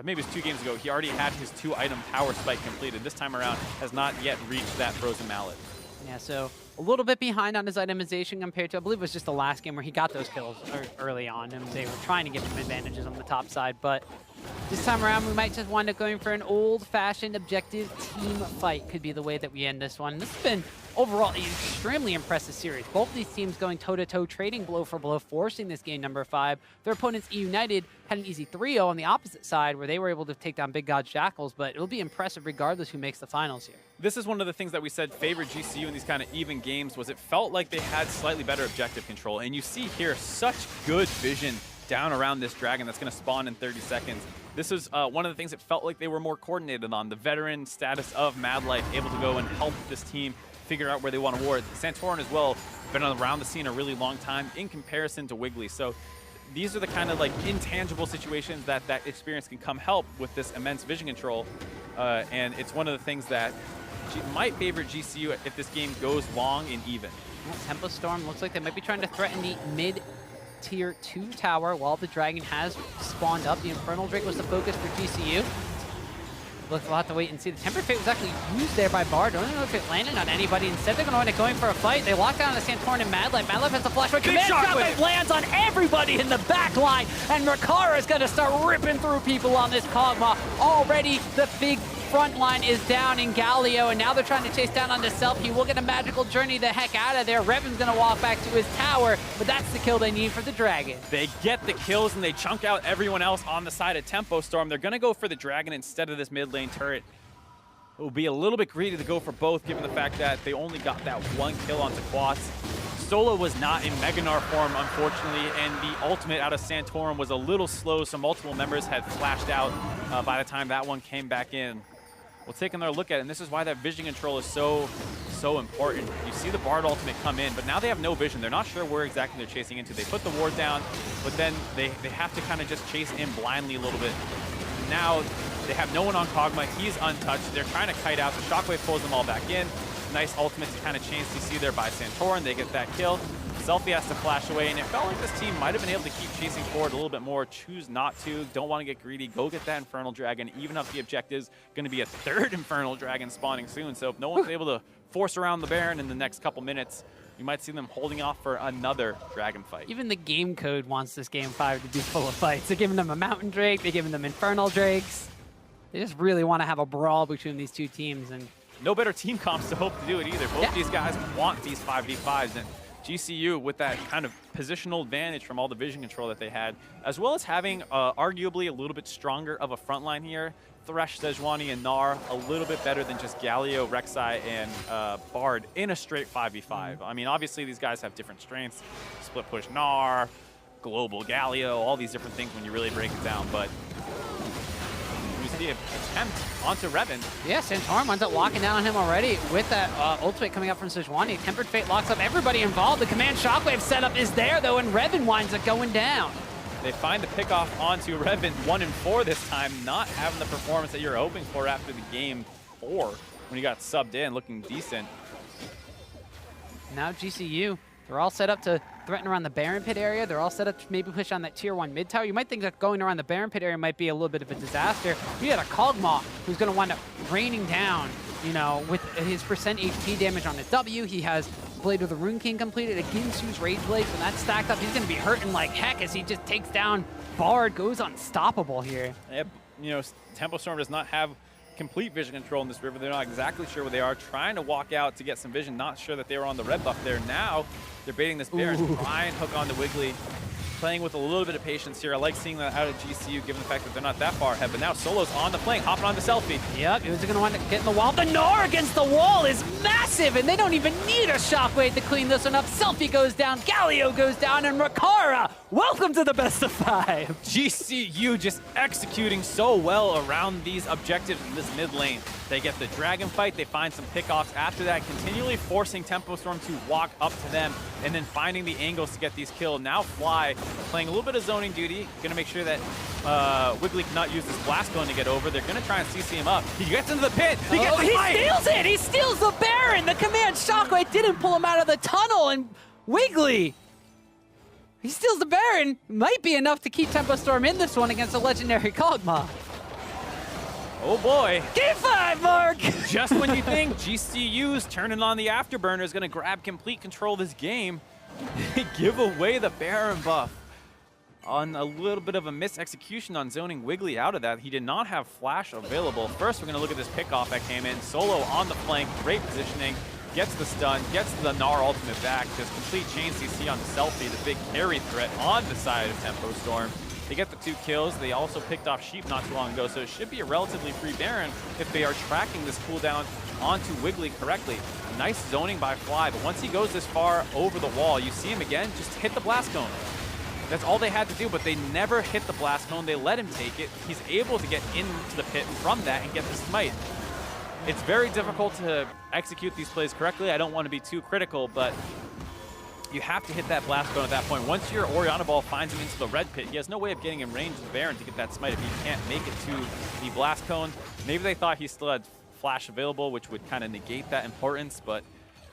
maybe it was 2 games ago, he already had his 2-item power spike completed. This time around has not yet reached that Frozen Mallet. Yeah, so a little bit behind on his itemization compared to, I believe it was just the last game where he got those kills early on, and they were trying to give him advantages on the top side. But this time around, we might just wind up going for an old-fashioned objective team fight could be the way that we end this one. This has been, overall, an extremely impressive series. Both these teams going toe-to-toe, trading blow for blow, forcing this game number 5. Their opponents, eUnited, had an easy 3-0 on the opposite side where they were able to take down Big God Shackles, but it'll be impressive regardless who makes the finals here. This is one of the things that we said favored GCU in these kind of even games was it felt like they had slightly better objective control. And you see here such good vision down around this dragon that's going to spawn in 30 seconds. This is one of the things that felt like they were more coordinated on. The veteran status of Mad Life, able to go and help this team figure out where they want to ward. Santorin as well, been around the scene a really long time in comparison to Wiggly. So these are the kind of like intangible situations that that experience can come help with this immense vision control. And it's one of the things that might favor GCU if this game goes long and even. Tempo Storm looks like they might be trying to threaten the mid Tier 2 tower while the dragon has spawned up. The Infernal Drake was the focus for GCU. Look, we'll have to wait and see. The Tempered Fate was actually used there by Bard. Don't know if it landed on anybody. Instead, they're going to end up going for a fight. They lock down the Santorin and Mad Life. Mad Life has the flashback. Command Shockwave lands on everybody in the back line. And Rakara is going to start ripping through people on this Kog'Maw. Already, the big front line is down in Galio, and now they're trying to chase down onto Selfie. We'll get a magical journey the heck out of there. Revan's going to walk back to his tower, but that's the kill they need for the dragon. They get the kills, and they chunk out everyone else on the side of Tempo Storm. They're going to go for the dragon instead of this mid lane turret. It will be a little bit greedy to go for both, given the fact that they only got that one kill onto Quats. Solo was not in Meganar form, unfortunately, and the ultimate out of Santorin was a little slow, so multiple members had flashed out by the time that one came back in. We'll take another look at it, and this is why that vision control is so important. You see the Bard ultimate come in, but now they have no vision. They're not sure where exactly they're chasing into. They put the ward down, but then they have to kind of just chase in blindly a little bit. Now they have no one on Kog'Maw. He's untouched. They're trying to kite out. The Shockwave pulls them all back in. Nice ultimate to kind of chain CC there by Santorin. They get that kill. Selfie has to flash away, and it felt like this team might have been able to keep chasing forward a little bit more. Choose not to. Don't want to get greedy. Go get that Infernal Dragon. Even up the objectives. Going to be a third Infernal Dragon spawning soon. So if no one's able to force around the Baron in the next couple minutes, you might see them holding off for another dragon fight. Even the game code wants this game 5 to be full of fights. They're giving them a Mountain Drake. They're giving them Infernal Drakes. They just really want to have a brawl between these two teams. And no better team comps to hope to do it either. Both these guys want these 5v5s. And GCU, with that kind of positional advantage from all the vision control that they had, as well as having arguably a little bit stronger of a front line here. Thresh, Sejuani, and Gnar a little bit better than just Galio, Rek'Sai, and Bard in a straight 5v5. I mean, obviously these guys have different strengths. Split push Gnar, global Galio, all these different things when you really break it down. But we see an attempt onto Revan. Yeah, Santorin winds up locking down on him already with that ultimate coming up from Sejuani. Tempered Fate locks up everybody involved. The Command Shockwave setup is there, though, and Revan winds up going down. They find the pickoff onto Revan 1-4 this time, not having the performance that you're hoping for after the game 4 when you got subbed in, looking decent. Now GCU, they're all set up to threaten around the Baron Pit area. They're all set up to maybe push on that Tier 1 mid tower. You might think that going around the Baron Pit area might be a little bit of a disaster. You got a Kog'Maw who's going to wind up raining down, you know, with his percent HP damage on his W. He has Blade of the Rune King completed, a Ginsu's Rage Blade. When that's stacked up, he's going to be hurting like heck as he just takes down Bard, goes unstoppable here. Yeah, you know, Tempo Storm does not have complete vision control in this river. They're not exactly sure where they are, trying to walk out to get some vision, not sure that they were on the red buff there. Now they're baiting this Baron, trying to hook on the Wiggly, playing with a little bit of patience here. I like seeing that out of GCU, given the fact that they're not that far ahead. But now Solo's on the flank, hopping on the Selfie. Yep, who's going to wind up getting the wall? The Gnar against the wall is massive, and they don't even need a Shockwave to clean this one up. Selfie goes down, Galio goes down, and Rakara, welcome to the best of 5. GCU just executing so well around these objectives in this mid lane. They get the dragon fight, they find some pickoffs after that, continually forcing Tempo Storm to walk up to them, and then finding the angles to get these kills. Now Fly playing a little bit of zoning duty, gonna make sure that Wiggly cannot use this blast cone to get over. They're gonna try and CC him up. He gets into the pit. He steals it! He steals the Baron! The Command Shockwave didn't pull him out of the tunnel, and Wiggly, he steals the Baron. Might be enough to keep Tempo Storm in this one against a legendary Kog'Maw. Oh boy. Game 5, Mark! Just when you think GCU's turning on the Afterburner is going to grab complete control of this game, they give away the Baron buff on a little bit of a mis-execution on zoning Wiggly out of that. He did not have Flash available. First, we're going to look at this pickoff that came in. Solo on the flank, great positioning, gets the stun, gets the Gnar ultimate back, just complete chain CC on the Selfie, the big carry threat on the side of Tempo Storm. They get the 2 kills. They also picked off Sheep not too long ago, so it should be a relatively free Baron if they are tracking this cooldown onto Wiggly correctly. Nice zoning by Fly, but once he goes this far over the wall, you see him again, just hit the blast cone. That's all they had to do, but they never hit the blast cone. They let him take it. He's able to get into the pit from that and get the smite. It's very difficult to execute these plays correctly. I don't want to be too critical, but you have to hit that blast cone at that point. Once your Orianna ball finds him into the red pit, he has no way of getting in range of the Baron to get that smite if he can't make it to the blast cone. Maybe they thought he still had flash available, which would kind of negate that importance, but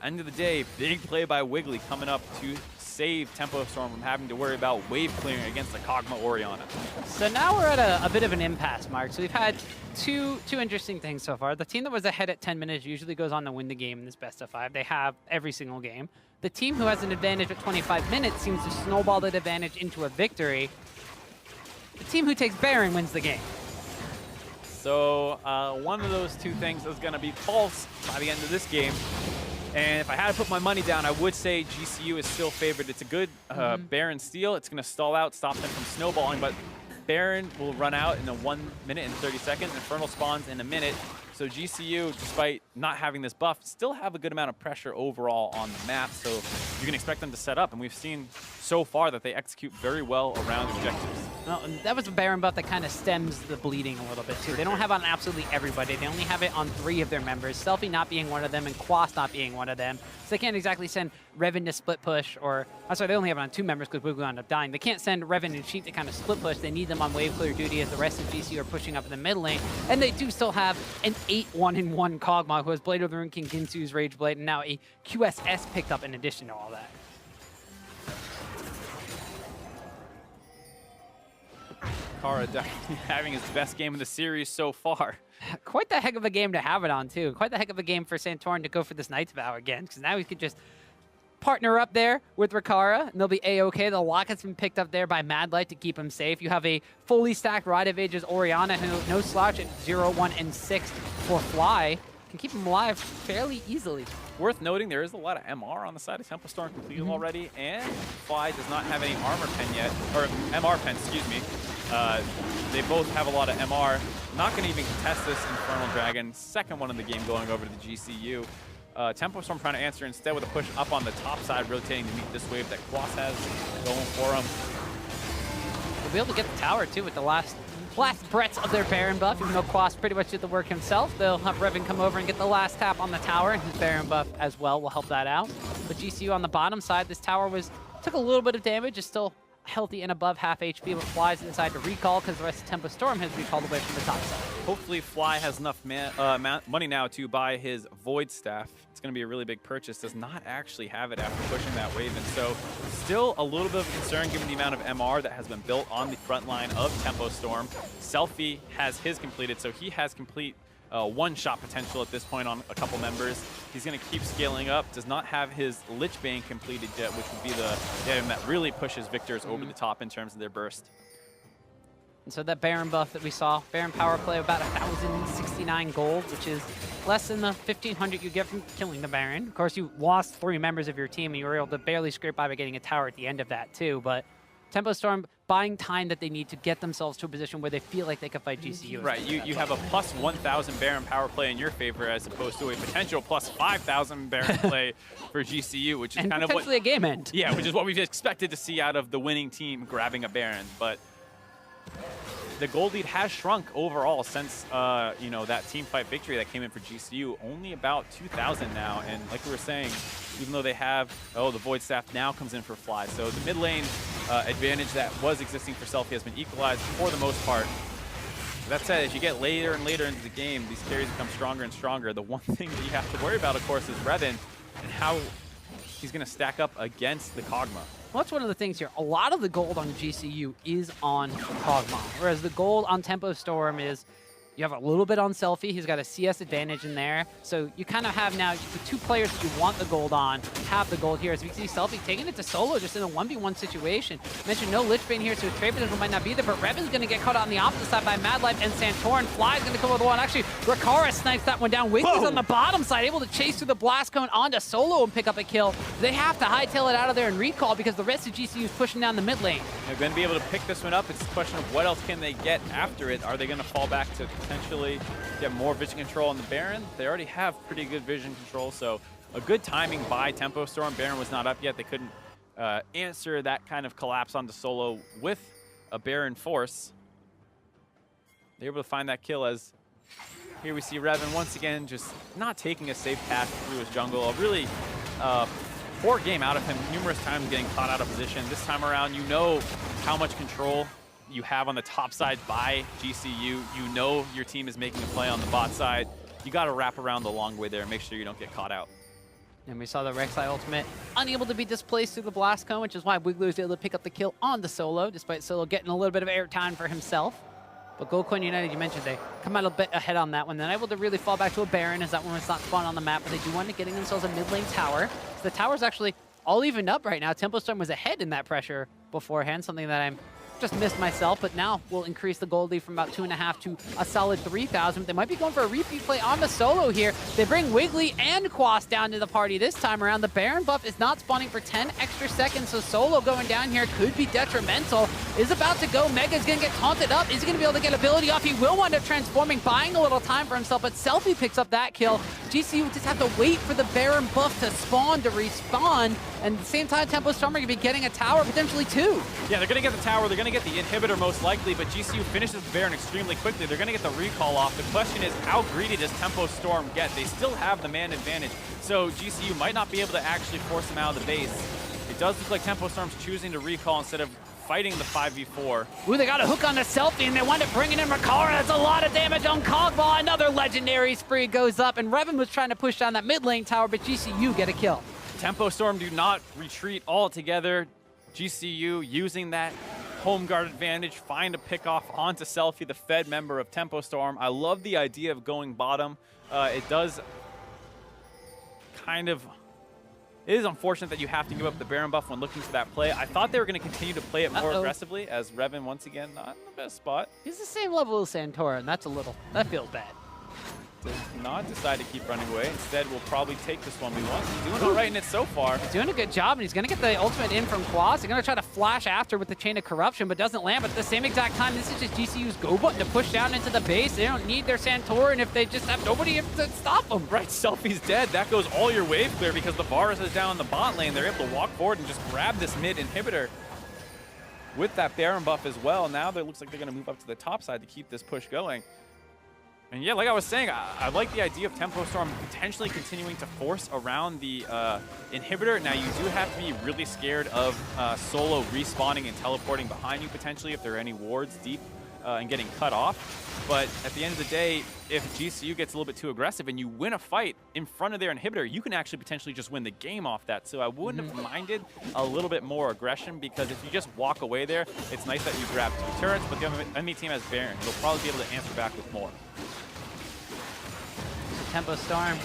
end of the day, big play by Wiggly coming up to save Tempo Storm from having to worry about wave clearing against the Kog'Maw Orianna. So now we're at a bit of an impasse, Mark. So we've had two interesting things so far. The team that was ahead at 10 minutes usually goes on to win the game in this best of 5. They have every single game. The team who has an advantage at 25 minutes seems to snowball that advantage into a victory. The team who takes Baron wins the game. So one of those two things is going to be false by the end of this game. And if I had to put my money down, I would say GCU is still favored. It's a good Baron steal. It's going to stall out, stop them from snowballing, but Baron will run out in a 1 minute and 30 seconds. Infernal spawns in a minute. So GCU, despite not having this buff, still have a good amount of pressure overall on the map. So you can expect them to set up. And we've seen so far that they execute very well around objectives. Well, and that was a Baron buff that kind of stems the bleeding a little bit, too. They don't have it on absolutely everybody. They only have it on 3 of their members, Selfie not being one of them and Quas not being one of them. So they can't exactly send Revan to split push, or, I'm sorry, they only have it on 2 members because Wiggly wound up dying. They can't send Revan and Sheep to kind of split push. They need them on wave clear duty as the rest of GCU are pushing up in the mid lane. And they do still have an 8-1-1 Kog'Maw who has Blade of the Rune King, Ginsu's Rage Blade, and now a QSS picked up in addition to all that. Kara definitely having his best game of the series so far. Quite the heck of a game to have it on, too. Quite the heck of a game for Santorin to go for this Knight's Vow again, because now he could just partner up there with Rikara, and they'll be A-OK. The lock has been picked up there by Madlight to keep him safe. You have a fully stacked Rite of Ages Orianna, who no slouch at 0, 1, and 6 for Fly. Can keep him alive fairly easily. Worth noting, there is a lot of MR on the side of Tempo Storm completed already, and Fly does not have any armor pen yet, or MR pen, excuse me. They both have a lot of MR. Not going to even contest this Infernal Dragon. Second one in the game going over to the GCU. Tempo Storm trying to answer instead with a push up on the top side, rotating to meet this wave that Quas has going for him. They'll be able to get the tower, too, with the last breaths of their Baron buff. Even though Quas pretty much did the work himself, they'll have Revan come over and get the last tap on the tower, and his Baron buff as well will help that out. But GCU on the bottom side, this tower took a little bit of damage. It's still healthy and above half HP, but Fly's inside to recall because the rest of Tempo Storm has recalled away from the top side. Hopefully Fly has enough money now to buy his Void Staff. It's going to be a really big purchase. Does not actually have it after pushing that wave, and so still a little bit of concern given the amount of MR that has been built on the front line of Tempo Storm. Selfie has his completed, so he has complete one-shot potential at this point on a couple members. He's going to keep scaling up. Does not have his Lich Bane completed yet, which would be the item that really pushes victors over the top in terms of their burst. And so that Baron buff that we saw, Baron power play about 1,069 gold, which is less than the 1,500 you get from killing the Baron. Of course, you lost 3 members of your team, and you were able to barely scrape by getting a tower at the end of that, too. But Tempo Storm buying time that they need to get themselves to a position where they feel like they can fight GCU. Right, you have a plus 1,000 Baron power play in your favor as opposed to a potential plus 5,000 Baron play for GCU, which is and kind of what— potentially a game end. Yeah, which is what we've expected to see out of the winning team grabbing a Baron. But the gold lead has shrunk overall since you know, that team fight victory that came in for GCU. Only about 2,000 now, and like we were saying, even though they have, the Void Staff now comes in for Fly. So the mid lane advantage that was existing for Selfie has been equalized for the most part. That said, as you get later and later into the game, these carries become stronger and stronger. The one thing that you have to worry about, of course, is Revan and how he's going to stack up against the Kog'Maw. Well, that's one of the things here. A lot of the gold on GCU is on Kog'Maw, whereas the gold on Tempo Storm is you have a little bit on Selfie. He's got a CS advantage in there. So you kind of have now the 2 players that you want the gold on have the gold here. As we can see Selfie taking it to solo just in a 1v1 situation. Mentioned no Lich Bane here, so his trade potential might not be there, but Revan's going to get caught out on the opposite side by Madlife and Santorin. Fly's going to come with one. Actually, Rikara snipes that one down. Wiggly's on the bottom side, able to chase through the blast cone onto solo and pick up a kill. They have to hightail it out of there and recall because the rest of GCU is pushing down the mid lane. They're going to be able to pick this one up. It's a question of what else can they get after it. Are they going to fall back to potentially get more vision control on the Baron? They already have pretty good vision control, so a good timing by Tempo Storm. Baron was not up yet. They couldn't answer that kind of collapse onto solo with a Baron Force. They're able to find that kill as here we see Revan once again just not taking a safe path through his jungle. A really poor game out of him, numerous times getting caught out of position. This time around, you know how much control you have on the top side by GCU. You know your team is making a play on the bot side. You got to wrap around the long way there and make sure you don't get caught out. And we saw the Rek'Sai ultimate unable to be displaced through the blast cone, which is why Wiggler was able to pick up the kill on the Solo, despite Solo getting a little bit of airtime for himself. But Goldcoin United, you mentioned, they come out a bit ahead on that one. They're able to really fall back to a Baron as that one was not spawned on the map, but they do wind up getting themselves a mid lane tower. So the tower's actually all evened up right now. Tempo Storm was ahead in that pressure beforehand, something that I'm just missed myself, but now we'll increase the gold lead from about 2.5 to a solid 3,000. They might be going for a repeat play on the Solo here. They bring Wiggly and Quas down to the party this time around. The Baron buff is not spawning for 10 extra seconds, so Solo going down here could be detrimental. Is about to go. Mega's going to get taunted up. Is he going to be able to get ability off? He will wind up transforming, buying a little time for himself, but Selfie picks up that kill. GCU just have to wait for the Baron buff to spawn, to respawn, and at the same time, Tempo Storm are going to be getting a tower, potentially two. Yeah, they're going to get the tower. They're going to get the inhibitor most likely, but GCU finishes the Baron extremely quickly. They're going to get the recall off. The question is, how greedy does Tempo Storm get? They still have the man advantage, so GCU might not be able to actually force him out of the base. It does look like Tempo Storm's choosing to recall instead of fighting the 5v4. Ooh, they got a hook on the Selfie, and they wind up bringing in Makara. That's a lot of damage on Cogba. Another legendary spree goes up, and Revan was trying to push down that mid lane tower, but GCU get a kill. Tempo Storm do not retreat altogether. GCU using that home guard advantage, find a pick off onto Selfie, the Fed member of Tempo Storm. I love the idea of going bottom. It does kind of... It is unfortunate that you have to give up the Baron buff when looking for that play. I thought they were going to continue to play it more aggressively, as Revan, once again, not in the best spot. He's the same level as Santora, and that feels bad. Does not decide to keep running away. Instead, we'll probably take this 1v1. He's doing all right in it so far. He's doing a good job, and he's going to get the ultimate in from Quas. He's going to try to flash after with the Chain of Corruption, but doesn't land. But at the same exact time, this is just GCU's go button to push down into the base. They don't need their Santorin if they just have nobody to stop them. Right, Selfie's dead. That goes all your wave clear because the Varus is down in the bot lane. They're able to walk forward and just grab this mid inhibitor with that Baron buff as well. Now it looks like they're going to move up to the top side to keep this push going. And yeah, like I was saying, I like the idea of Tempo Storm potentially continuing to force around the inhibitor. Now, you do have to be really scared of Solo respawning and teleporting behind you potentially if there are any wards deep and getting cut off. But at the end of the day, if GCU gets a little bit too aggressive and you win a fight in front of their inhibitor, you can actually potentially just win the game off that. So I wouldn't have minded a little bit more aggression, because if you just walk away there, it's nice that you grab 2 turrets, but the enemy team has Baron. They'll probably be able to answer back with more. Tempo Storm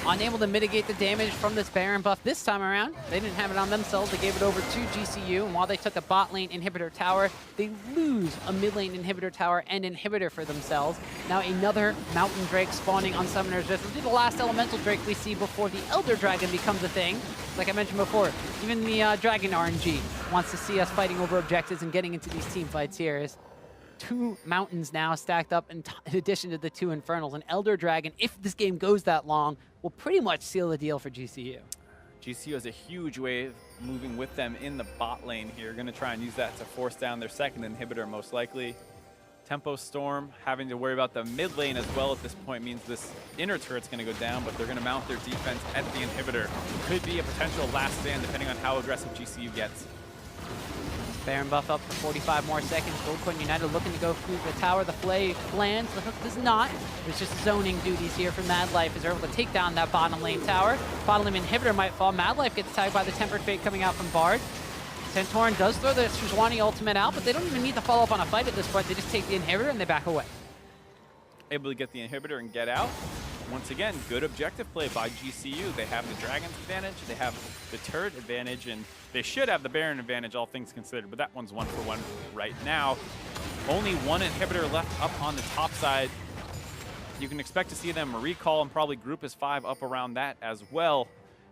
unable to mitigate the damage from this Baron buff this time around. They didn't have it on themselves. They gave it over to GCU, and while they took a bot lane inhibitor tower, they lose a mid lane inhibitor tower and inhibitor for themselves. Now another Mountain Drake spawning on Summoner's Rift. This will be the last Elemental Drake we see before the Elder Dragon becomes a thing. Like I mentioned before, even the Dragon RNG wants to see us fighting over objectives and getting into these team fights here. Is 2 mountains now stacked up in addition to the 2 Infernals. An Elder Dragon, if this game goes that long, will pretty much seal the deal for GCU. GCU has a huge wave moving with them in the bot lane here. Going to try and use that to force down their second inhibitor most likely. Tempo Storm having to worry about the mid lane as well at this point means this inner turret's going to go down, but they're going to mount their defense at the inhibitor. Could be a potential last stand depending on how aggressive GCU gets. Baron buff up for 45 more seconds. Goldcoin United looking to go through the tower. The play lands. The hook does not. There's just zoning duties here for Mad Life as they're able to take down that bottom lane tower. Bottom lane inhibitor might fall. Mad Life gets tagged by the Tempered Fate coming out from Bard. Santorin does throw the Sejuani ultimate out, but they don't even need to follow up on a fight at this point. They just take the inhibitor and they back away. Able to get the inhibitor and get out. Once again, good objective play by GCU. They have the Dragon's advantage, they have the turret advantage, and they should have the Baron advantage, all things considered, but that one's 1-for-1 right now. Only 1 inhibitor left up on the top side. You can expect to see them recall and probably group as 5 up around that as well.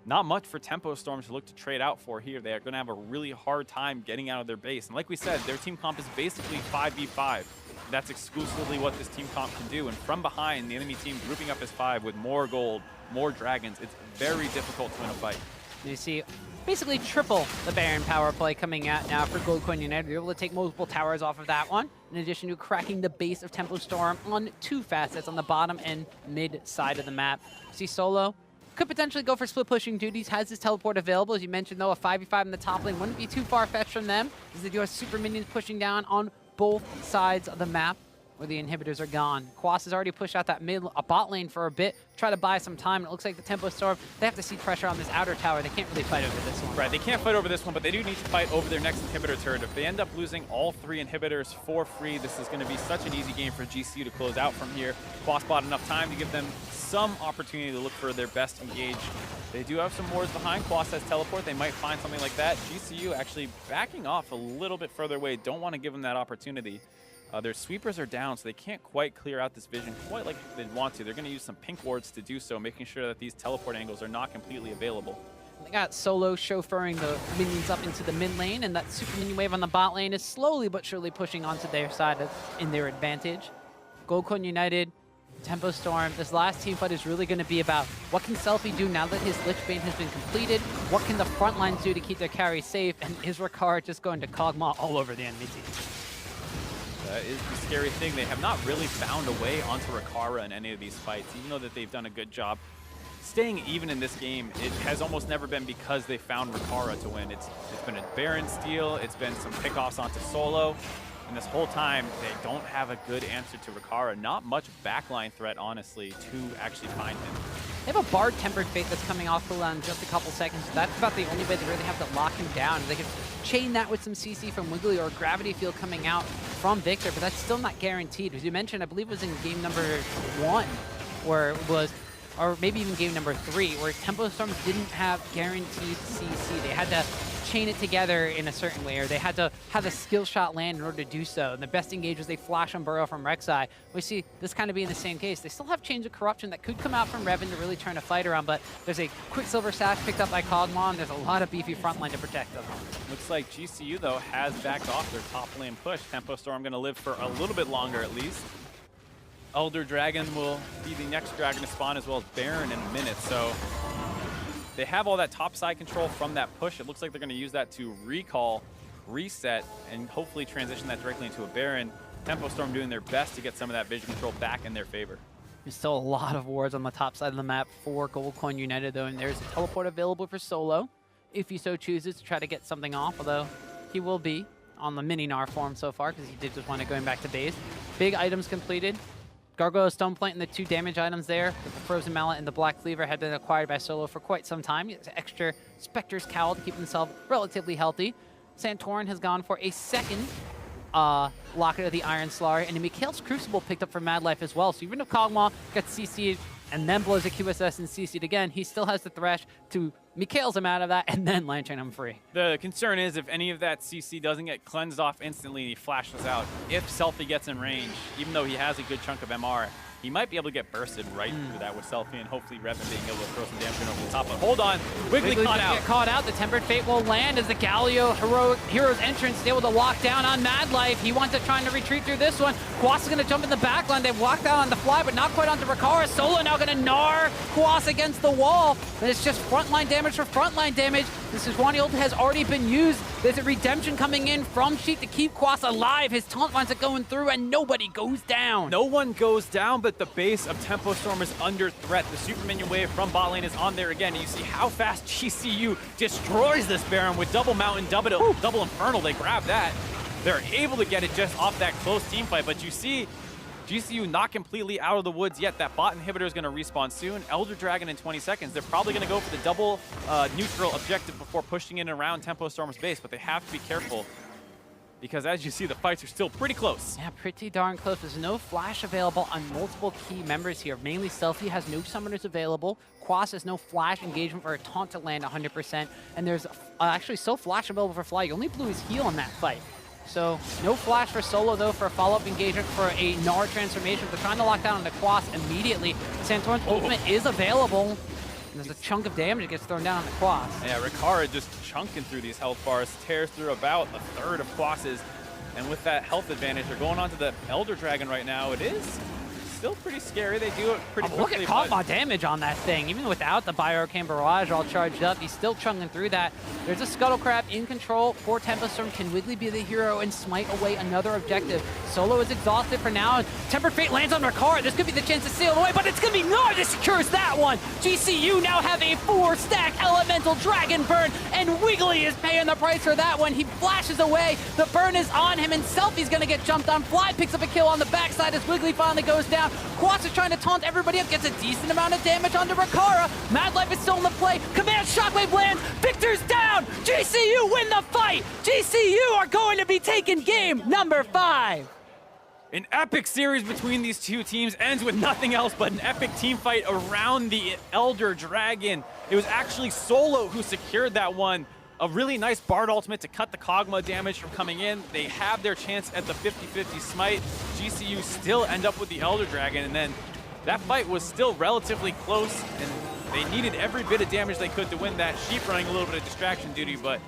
Not much for Tempo Storm to look to trade out for here. They're going to have a really hard time getting out of their base. And like we said, their team comp is basically 5v5. That's exclusively what this team comp can do. And from behind, the enemy team grouping up as 5 with more gold, more dragons, it's very difficult to win a fight. You see basically triple the Baron power play coming out now for Gold Coin United. They're able to take multiple towers off of that one, in addition to cracking the base of Tempo Storm on 2 facets on the bottom and mid side of the map. See Solo could potentially go for split pushing duties, has his teleport available. As you mentioned, though, a 5v5 in the top lane wouldn't be too far-fetched from them, as they do have super minions pushing down on both sides of the map where the inhibitors are gone. Quas has already pushed out that bot lane for a bit, try to buy some time. It looks like the Tempo Storm, they have to see pressure on this outer tower. They can't really fight over this one. Right, they can't fight over this one, but they do need to fight over their next inhibitor turret. If they end up losing all 3 inhibitors for free, this is going to be such an easy game for GCU to close out from here. Quas bought enough time to give them some opportunity to look for their best engage. They do have some wards behind. Quas has teleport. They might find something like that. GCU actually backing off a little bit further away. Don't want to give them that opportunity. Their sweepers are down, so they can't quite clear out this vision quite like they'd want to. They're going to use some pink wards to do so, making sure that these teleport angles are not completely available. They got Solo chauffeuring the minions up into the mid lane, and that super minion wave on the bot lane is slowly but surely pushing onto their side in their advantage. Gold Coin United, Tempo Storm, this last team fight is really going to be about what can Selfie do now that his Lich Bane has been completed, what can the front lines do to keep their carry safe, and is Ricard just going to Kog'Maw all over the enemy team? That is the scary thing. They have not really found a way onto Ricard in any of these fights, even though that they've done a good job staying even in this game. It has almost never been because they found Ricard to win. It's been a Baron steal, it's been some pickoffs onto Solo, and this whole time they don't have a good answer to Ricard. Not much backline threat, honestly, to actually find him. They have a Bard Tempered Fate that's coming off cooldown in just a couple seconds. That's about the only way they really have to lock him down. They can chain that with some CC from Wiggly or Gravity Field coming out from Victor, but that's still not guaranteed. As you mentioned, I believe it was in game number 1, where it was, or maybe even game number 3, where Tempo Storm didn't have guaranteed CC. They had to chain it together in a certain way, or they had to have a skill shot land in order to do so. And the best engage was they flash on Burrow from Rek'Sai. We see this kind of being the same case. They still have Chains of Corruption that could come out from Revan to really turn a fight around, but there's a Quicksilver Sash picked up by Kog'Maw, and there's a lot of beefy front line to protect them. Looks like GCU, though, has backed off their top lane push. Tempo Storm going to live for a little bit longer, at least. Elder Dragon will be the next dragon to spawn, as well as Baron in a minute, so they have all that top side control from that push. It looks like they're going to use that to recall, reset, and hopefully transition that directly into a Baron. Tempo Storm doing their best to get some of that vision control back in their favor. There's still a lot of wards on the top side of the map for Gold Coin United, though, and there's a teleport available for Solo, if he so chooses to try to get something off, although he will be on the mini-Gnar form so far, because he did just want to go back to base. Big items completed. Gargoyle Stone Plant and the 2 damage items there. The Frozen Mallet and the Black Cleaver had been acquired by Solo for quite some time. He has extra Spectre's Cowl to keep himself relatively healthy. Santorin has gone for a second Locket of the Iron Slayer, and Mikhail's Crucible picked up for Mad Life as well. So even if Kog'Maw gets CC'd and then blows a QSS and CC'd again, he still has the Thresh to Mikhail's him out of that and then Lantern him free. The concern is if any of that CC doesn't get cleansed off instantly and he flashes out, if Selfie gets in range, even though he has a good chunk of MR, he might be able to get bursted right through that with Selfie, and hopefully Revan being able to throw some damage over the top. But hold on, Wiggly caught out. Get caught out. The Tempered Fate will land as the Galio Hero's entrance is able to walk down on Mad Life. He wants to try to retreat through this one. Quas is going to jump in the back line. They've walked out on the fly, but not quite onto Ricard. Solo now going to gnar Quas against the wall. And it's just frontline damage for frontline damage. This is Sejuani ult has already been used. There's a redemption coming in from Sheik to keep Quas alive. His taunt lines are going through, and nobody goes down. No one goes down, but the base of Tempo Storm is under threat. The Super Minion wave from bot lane is on there again. And you see how fast GCU destroys this Baron with double Mountain, double Infernal. They grab that. They're able to get it just off that close team fight, but you see GCU not completely out of the woods yet. That bot inhibitor is going to respawn soon. Elder Dragon in 20 seconds. They're probably going to go for the double neutral objective before pushing in around Tempo Storm's base, but they have to be careful because as you see, the fights are still pretty close. Yeah, pretty darn close. There's no flash available on multiple key members here. Mainly Selfie has no summoners available. Quas has no flash engagement for a taunt to land 100%. And there's actually so flash available for Fly. He only blew his heal in that fight. So no flash for Solo, though, for a follow-up engagement for a Gnar transformation. They're trying to lock down on the Quas immediately. Santorin's ultimate is available. And there's a chunk of damage that gets thrown down on the Quas. Yeah, Ricard just chunking through these health bars, tears through about a third of Quas's. And with that health advantage, they're going on to the Elder Dragon right now. It is still pretty scary. They do it pretty Look quickly. at Kog'Maw damage on that thing. Even without the Bioarcane Barrage all charged up, he's still chunking through that. There's a Scuttle Crab in control for Tempo Storm. Can Wiggly be the hero and smite away another objective? Solo is exhausted for now. Tempered Fate lands on Ricard. This could be the chance to seal away, but it's going to be Gnar that secures that one. GCU now have a 4-stack Elemental Dragon Burn, and Wiggly is paying the price for that one. He flashes away. The burn is on him, and Selfie's going to get jumped on. Fly picks up a kill on the backside as Wiggly finally goes down. Quas is trying to taunt everybody up, gets a decent amount of damage onto Rikara. Mad Life is still in the play. Command Shockwave lands. Victor's down. GCU win the fight. GCU are going to be taking game number 5. An epic series between these two teams ends with nothing else but an epic team fight around the Elder Dragon. It was actually Solo who secured that one. A really nice Bard ultimate to cut the Kog'Maw damage from coming in. They have their chance at the 50-50 smite. GCU still end up with the Elder Dragon, and then that fight was still relatively close, and they needed every bit of damage they could to win that. Sheep running a little bit of distraction duty, but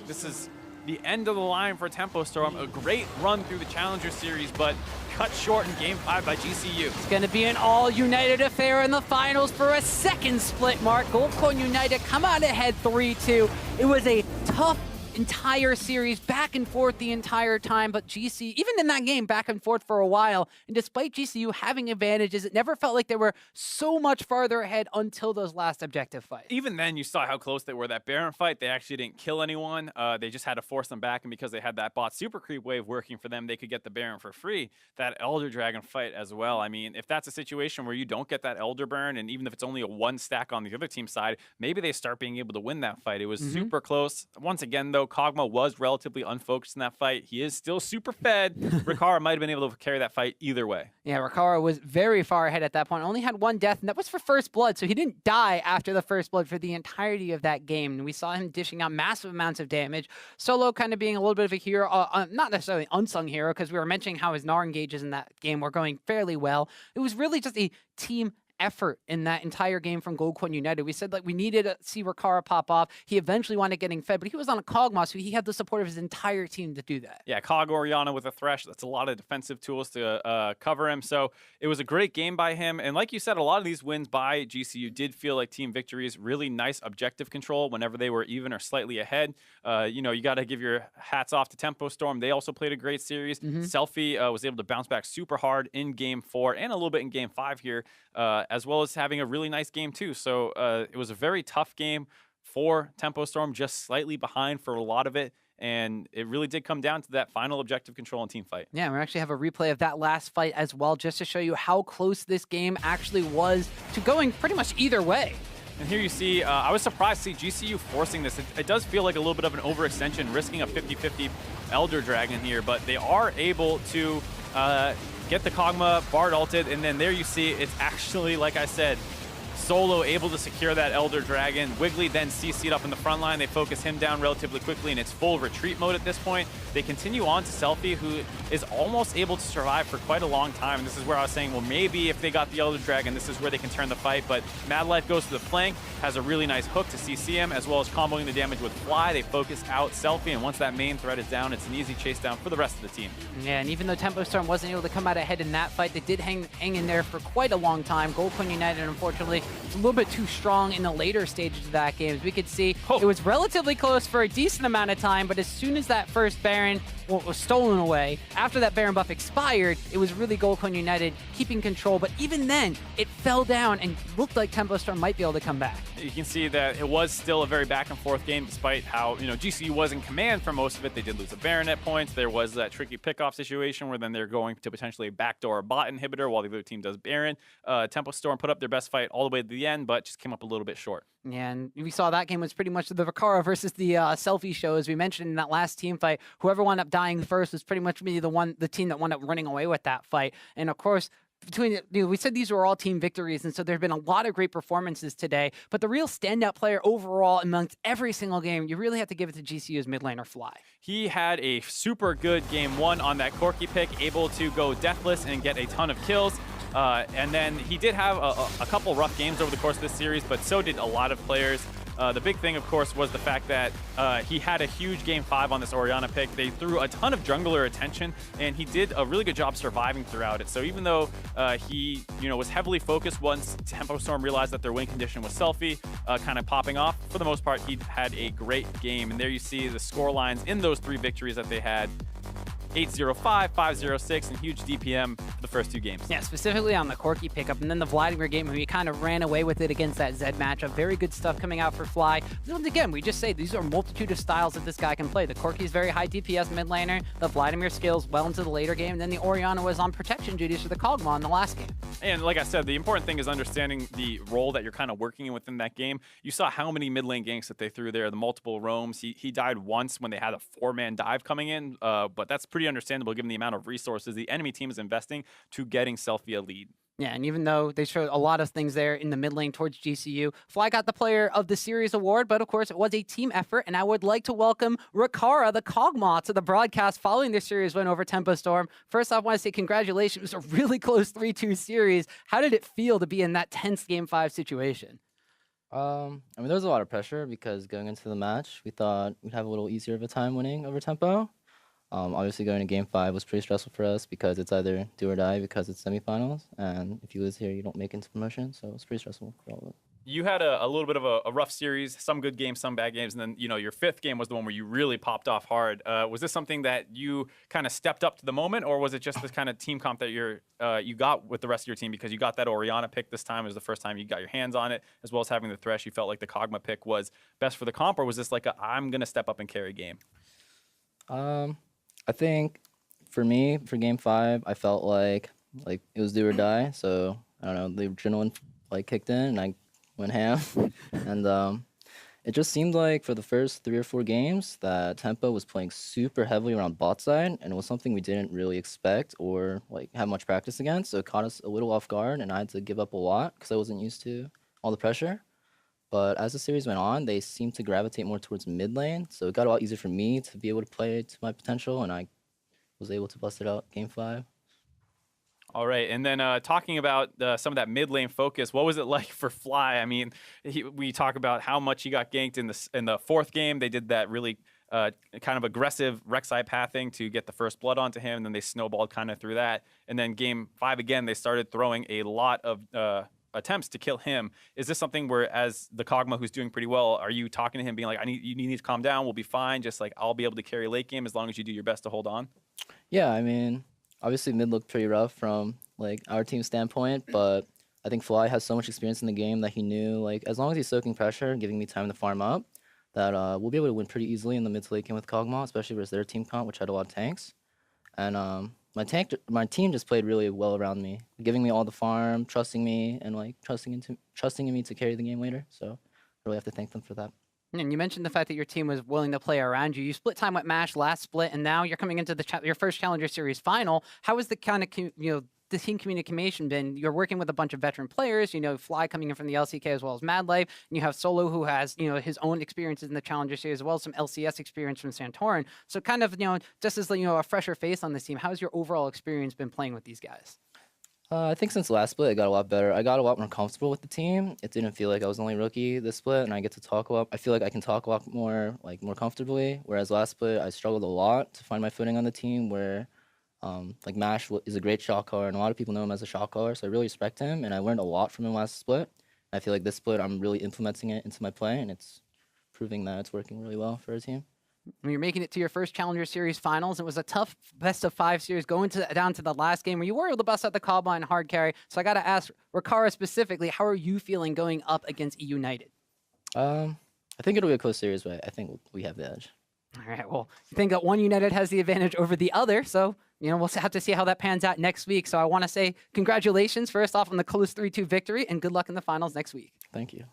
this is the end of the line for Tempo Storm. A great run through the Challenger Series, but cut short in Game 5 by GCU. It's going to be an all-United affair in the finals for a second split mark. Gold Coin United come out ahead 3-2. It was a tough entire series, back and forth the entire time, but GC, even in that game, back and forth for a while, and despite GCU having advantages, it never felt like they were so much farther ahead until those last objective fights. Even then, you saw how close they were. That Baron fight, they actually didn't kill anyone. They just had to force them back, and because they had that bot super creep wave working for them, they could get the Baron for free. That Elder Dragon fight as well. I mean, if that's a situation where you don't get that Elder Burn, and even if it's only a 1 stack on the other team's side, maybe they start being able to win that fight. It was super close. Once again, though, Kog'Maw was relatively unfocused in that fight. He is still super fed. Rikara might have been able to carry that fight either way. Yeah, Rikara was very far ahead at that point. Only had 1 death, and that was for First Blood, so he didn't die after the First Blood for the entirety of that game. And we saw him dishing out massive amounts of damage. Solo kind of being a little bit of a hero, not necessarily unsung hero, because we were mentioning how his Gnar engages in that game were going fairly well. It was really just a team effort in that entire game from Gold Coin United. We said like we needed to see Rikara pop off. He eventually wound up getting fed, but he was on a Kog'Maw, so he had the support of his entire team to do that. Yeah, Cog Oriana with a Thresh. That's a lot of defensive tools to cover him. So it was a great game by him. And like you said, a lot of these wins by GCU did feel like team victories. Really nice objective control whenever they were even or slightly ahead. You know, you got to give your hats off to Tempo Storm. They also played a great series. Selfie was able to bounce back super hard in Game 4 and a little bit in Game 5 here, as well as having a really nice game too. So it was a very tough game for Tempo Storm, just slightly behind for a lot of it. And it really did come down to that final objective control and team fight. Yeah, we actually have a replay of that last fight as well, just to show you how close this game actually was to going pretty much either way. And here you see, I was surprised to see GCU forcing this. It does feel like a little bit of an overextension, risking a 50-50 Elder Dragon here, but they are able to get the Kog'Maw, Bard ulted, and then there you see it's actually, like I said, Solo able to secure that Elder Dragon. Wiggly then CC'd up in the front line. They focus him down relatively quickly, and it's full retreat mode at this point. They continue on to Selfie, who is almost able to survive for quite a long time. And this is where I was saying, well, maybe if they got the Elder Dragon, this is where they can turn the fight. But Mad Life goes to the flank, has a really nice hook to CC him, as well as comboing the damage with Fly. They focus out Selfie, and once that main threat is down, it's an easy chase down for the rest of the team. Yeah, and even though Tempo Storm wasn't able to come out ahead in that fight, they did hang in there for quite a long time. Gold Coin United, unfortunately, it's a little bit too strong in the later stages of that game. As we could see, it was relatively close for a decent amount of time, but as soon as that first Baron was stolen away, after that Baron buff expired, it was really Gold Coin United keeping control, but even then, it fell down and looked like Tempo Storm might be able to come back. You can see that it was still a very back and forth game, despite how, you know, GCU was in command for most of it. They did lose a Baron at points. There was that tricky pickoff situation where then they're going to potentially backdoor a bot inhibitor while the other team does Baron. Tempo Storm put up their best fight all the way to the end, but just came up a little bit short. Yeah, and we saw that game was pretty much the Rikara versus the Selfie show. As we mentioned in that last team fight, whoever wound up dying first was pretty much the team that wound up running away with that fight. And of course, we said these were all team victories, and so there have been a lot of great performances today, but the real standout player overall amongst every single game, you really have to give it to GCU's mid laner Fly. He had a super good Game 1 on that Corki pick, able to go deathless and get a ton of kills. And then he did have a couple rough games over the course of this series, but so did a lot of players. The big thing, of course, was the fact that he had a huge Game 5 on this Orianna pick. They threw a ton of jungler attention, and he did a really good job surviving throughout it. So even though he was heavily focused once Tempo Storm realized that their win condition was selfie, kind of popping off, for the most part, he had a great game. And there you see the score lines in those 3 victories that they had. 8-0-5, 5-0-6, and huge DPM for the first 2 games. Yeah, specifically on the Corki pickup, and then the Vladimir game where he kind of ran away with it against that Zed matchup. Very good stuff coming out for Fly. And again, we just say these are a multitude of styles that this guy can play. The Corki is very high DPS mid laner, the Vladimir skills well into the later game, and then the Orianna was on protection duties for the Kog'Maw in the last game. And like I said, the important thing is understanding the role that you're kind of working in within that game. You saw how many mid lane ganks that they threw there, the multiple roams. He died once when they had a 4-man dive coming in, but that's pretty understandable given the amount of resources the enemy team is investing to getting Selfie a lead. Yeah, and even though they showed a lot of things there in the mid lane towards GCU, Fly got the Player of the Series award, but of course it was a team effort, and I would like to welcome Rakara, the Kog'Maw, to the broadcast following their series win over Tempo Storm. First off, I want to say congratulations. It was a really close 3-2 series. How did it feel to be in that tense Game 5 situation? I mean, there was a lot of pressure because going into the match, we thought we'd have a little easier of a time winning over Tempo. Obviously, going to Game 5 was pretty stressful for us because it's either do or die because it's semifinals, and if you lose here, you don't make it into promotion, so it's pretty stressful for all of it. You had a little bit of a rough series, some good games, some bad games, and then your 5th game was the one where you really popped off hard. Was this something that you kind of stepped up to the moment, or was it just this kind of team comp that you got with the rest of your team because you got that Orianna pick this time? It was the first time you got your hands on it, as well as having the Thresh. You felt like the Kog'Maw pick was best for the comp, or was this like I'm going to step up and carry game? I think for me, for Game 5, I felt like it was do or die. So I don't know, the adrenaline kicked in and I went ham, and it just seemed like for the first 3 or 4 games that Tempo was playing super heavily around bot side, and it was something we didn't really expect or have much practice against. So it caught us a little off guard, and I had to give up a lot because I wasn't used to all the pressure. But as the series went on, they seemed to gravitate more towards mid lane, so it got a lot easier for me to be able to play to my potential, and I was able to bust it out Game 5. All right, and then talking about some of that mid lane focus, what was it like for Fly? I mean, we talk about how much he got ganked in the 4th game. They did that really kind of aggressive Rek'Sai pathing to get the first blood onto him, and then they snowballed kind of through that. And then Game 5 again, they started throwing a lot of attempts to kill him. Is this something where, as the Kog'Maw who's doing pretty well, are you talking to him being like, you need to calm down, we'll be fine, just I'll be able to carry late game as long as you do your best to hold on? Yeah, I mean, obviously mid looked pretty rough from our team standpoint, but I think Fly has so much experience in the game that he knew as long as he's soaking pressure, giving me time to farm up, that we'll be able to win pretty easily in the mid to late game with Kog'Maw, especially versus their team comp, which had a lot of tanks. And my team just played really well around me, giving me all the farm, trusting me, and trusting in me to carry the game later. So I really have to thank them for that. And you mentioned the fact that your team was willing to play around you. You split time with MASH last split, and now you're coming into your first Challenger Series final. How has the kind of the team communication been? You're working with a bunch of veteran players. Fly coming in from the LCK as well as Mad Life, and you have Solo who has his own experiences in the Challenger Series as well as some LCS experience from Santorin. So kind of just as a fresher face on this team, how has your overall experience been playing with these guys? I think since last split, it got a lot better. I got a lot more comfortable with the team. It didn't feel like I was the only rookie this split, and I get to talk a lot. I feel like I can talk a lot more, more comfortably. Whereas last split, I struggled a lot to find my footing on the team. Where, Mash is a great shot caller, and a lot of people know him as a shot caller. So I really respect him, and I learned a lot from him last split. I feel like this split, I'm really implementing it into my play, and it's proving that it's working really well for our team. You're making it to your first Challenger Series finals. It was a tough best-of-5 series going down to the last game where you were able to bust out the Kog'Maw and hard carry. So I got to ask Rakara specifically, how are you feeling going up against eUnited? I think it'll be a close series, but I think we have the edge. All right, well, I think that one United has the advantage over the other, so we'll have to see how that pans out next week. So I want to say congratulations first off on the close 3-2 victory, and good luck in the finals next week. Thank you.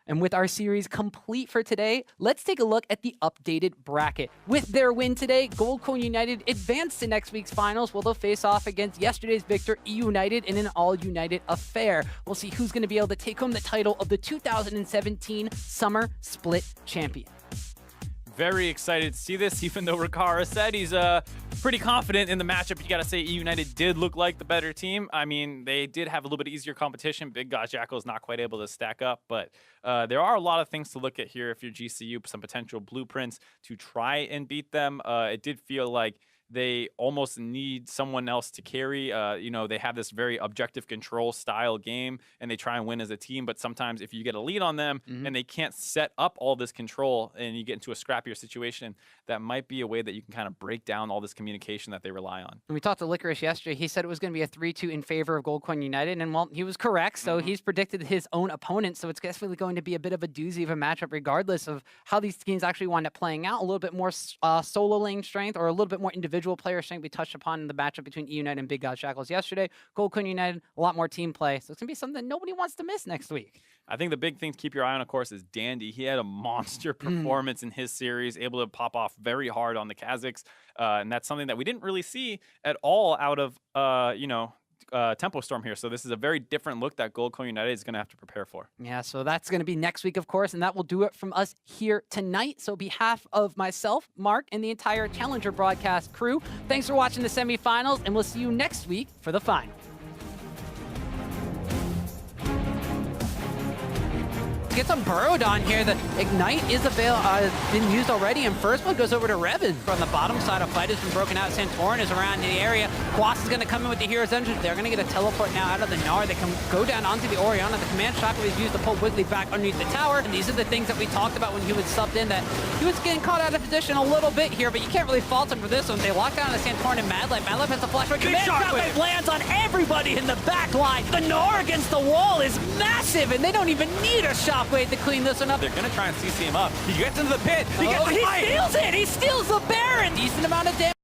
And with our series complete for today, let's take a look at the updated bracket. With their win today, Gold Coin United advanced to next week's finals, where they'll face off against yesterday's victor, eUnited, in an all-United affair. We'll see who's going to be able to take home the title of the 2017 Summer Split Champion. Very excited to see this, even though Riccara said he's pretty confident in the matchup. You got to say eUnited did look like the better team. I mean, they did have a little bit easier competition. Big Gosh Jackal is not quite able to stack up, but there are a lot of things to look at here if you're GCU, some potential blueprints to try and beat them. It did feel like they almost need someone else to carry. You know, they have this very objective control style game and they try and win as a team. But sometimes if you get a lead on them and they can't set up all this control and you get into a scrappier situation, that might be a way that you can kind of break down all this communication that they rely on. When we talked to Licorice yesterday, he said it was going to be a 3-2 in favor of Gold Coin United. And well, he was correct. So he's predicted his own opponent. So it's definitely going to be a bit of a doozy of a matchup, regardless of how these teams actually wind up playing out. A little bit more solo lane strength or a little bit more individual player strength we touched upon in the matchup between eUnited and Big God Shackles yesterday. Gold Coin United, a lot more team play. So it's going to be something that nobody wants to miss next week. I think the big thing to keep your eye on, of course, is Dandy. He had a monster performance in his series, able to pop off very hard on the Kazakhs. And that's something that we didn't really see at all out of, Tempo Storm here. So this is a very different look that Gold Coin United is going to have to prepare for. Yeah, so that's going to be next week, of course, and that will do it from us here tonight. So on behalf of myself, Mark, and the entire Challenger broadcast crew, thanks for watching the semifinals, and we'll see you next week for the final. Get some Burrowdon here. The Ignite is been used already, and first one goes over to Revan. From the bottom side, a fight has been broken out. Santorin is around the area. Quas is going to come in with the Hero's Engine. They're going to get a teleport now out of the Gnar. They can go down onto the Orianna. The command shockwave is used to pull Wiggly back underneath the tower. And these are the things that we talked about when he was subbed in, that he was getting caught out of position a little bit here, but you can't really fault him for this one. They lock down the Santorin and Madlife. Madlife has a flashback. Command shockwave lands on everybody in the back line. The Gnar against the wall is massive, and they don't even need a shockwave to clean this one up. They're going to try and CC him up. He gets into the pit. He gets the he fight. steals it. He steals the Baron. Decent amount of damage.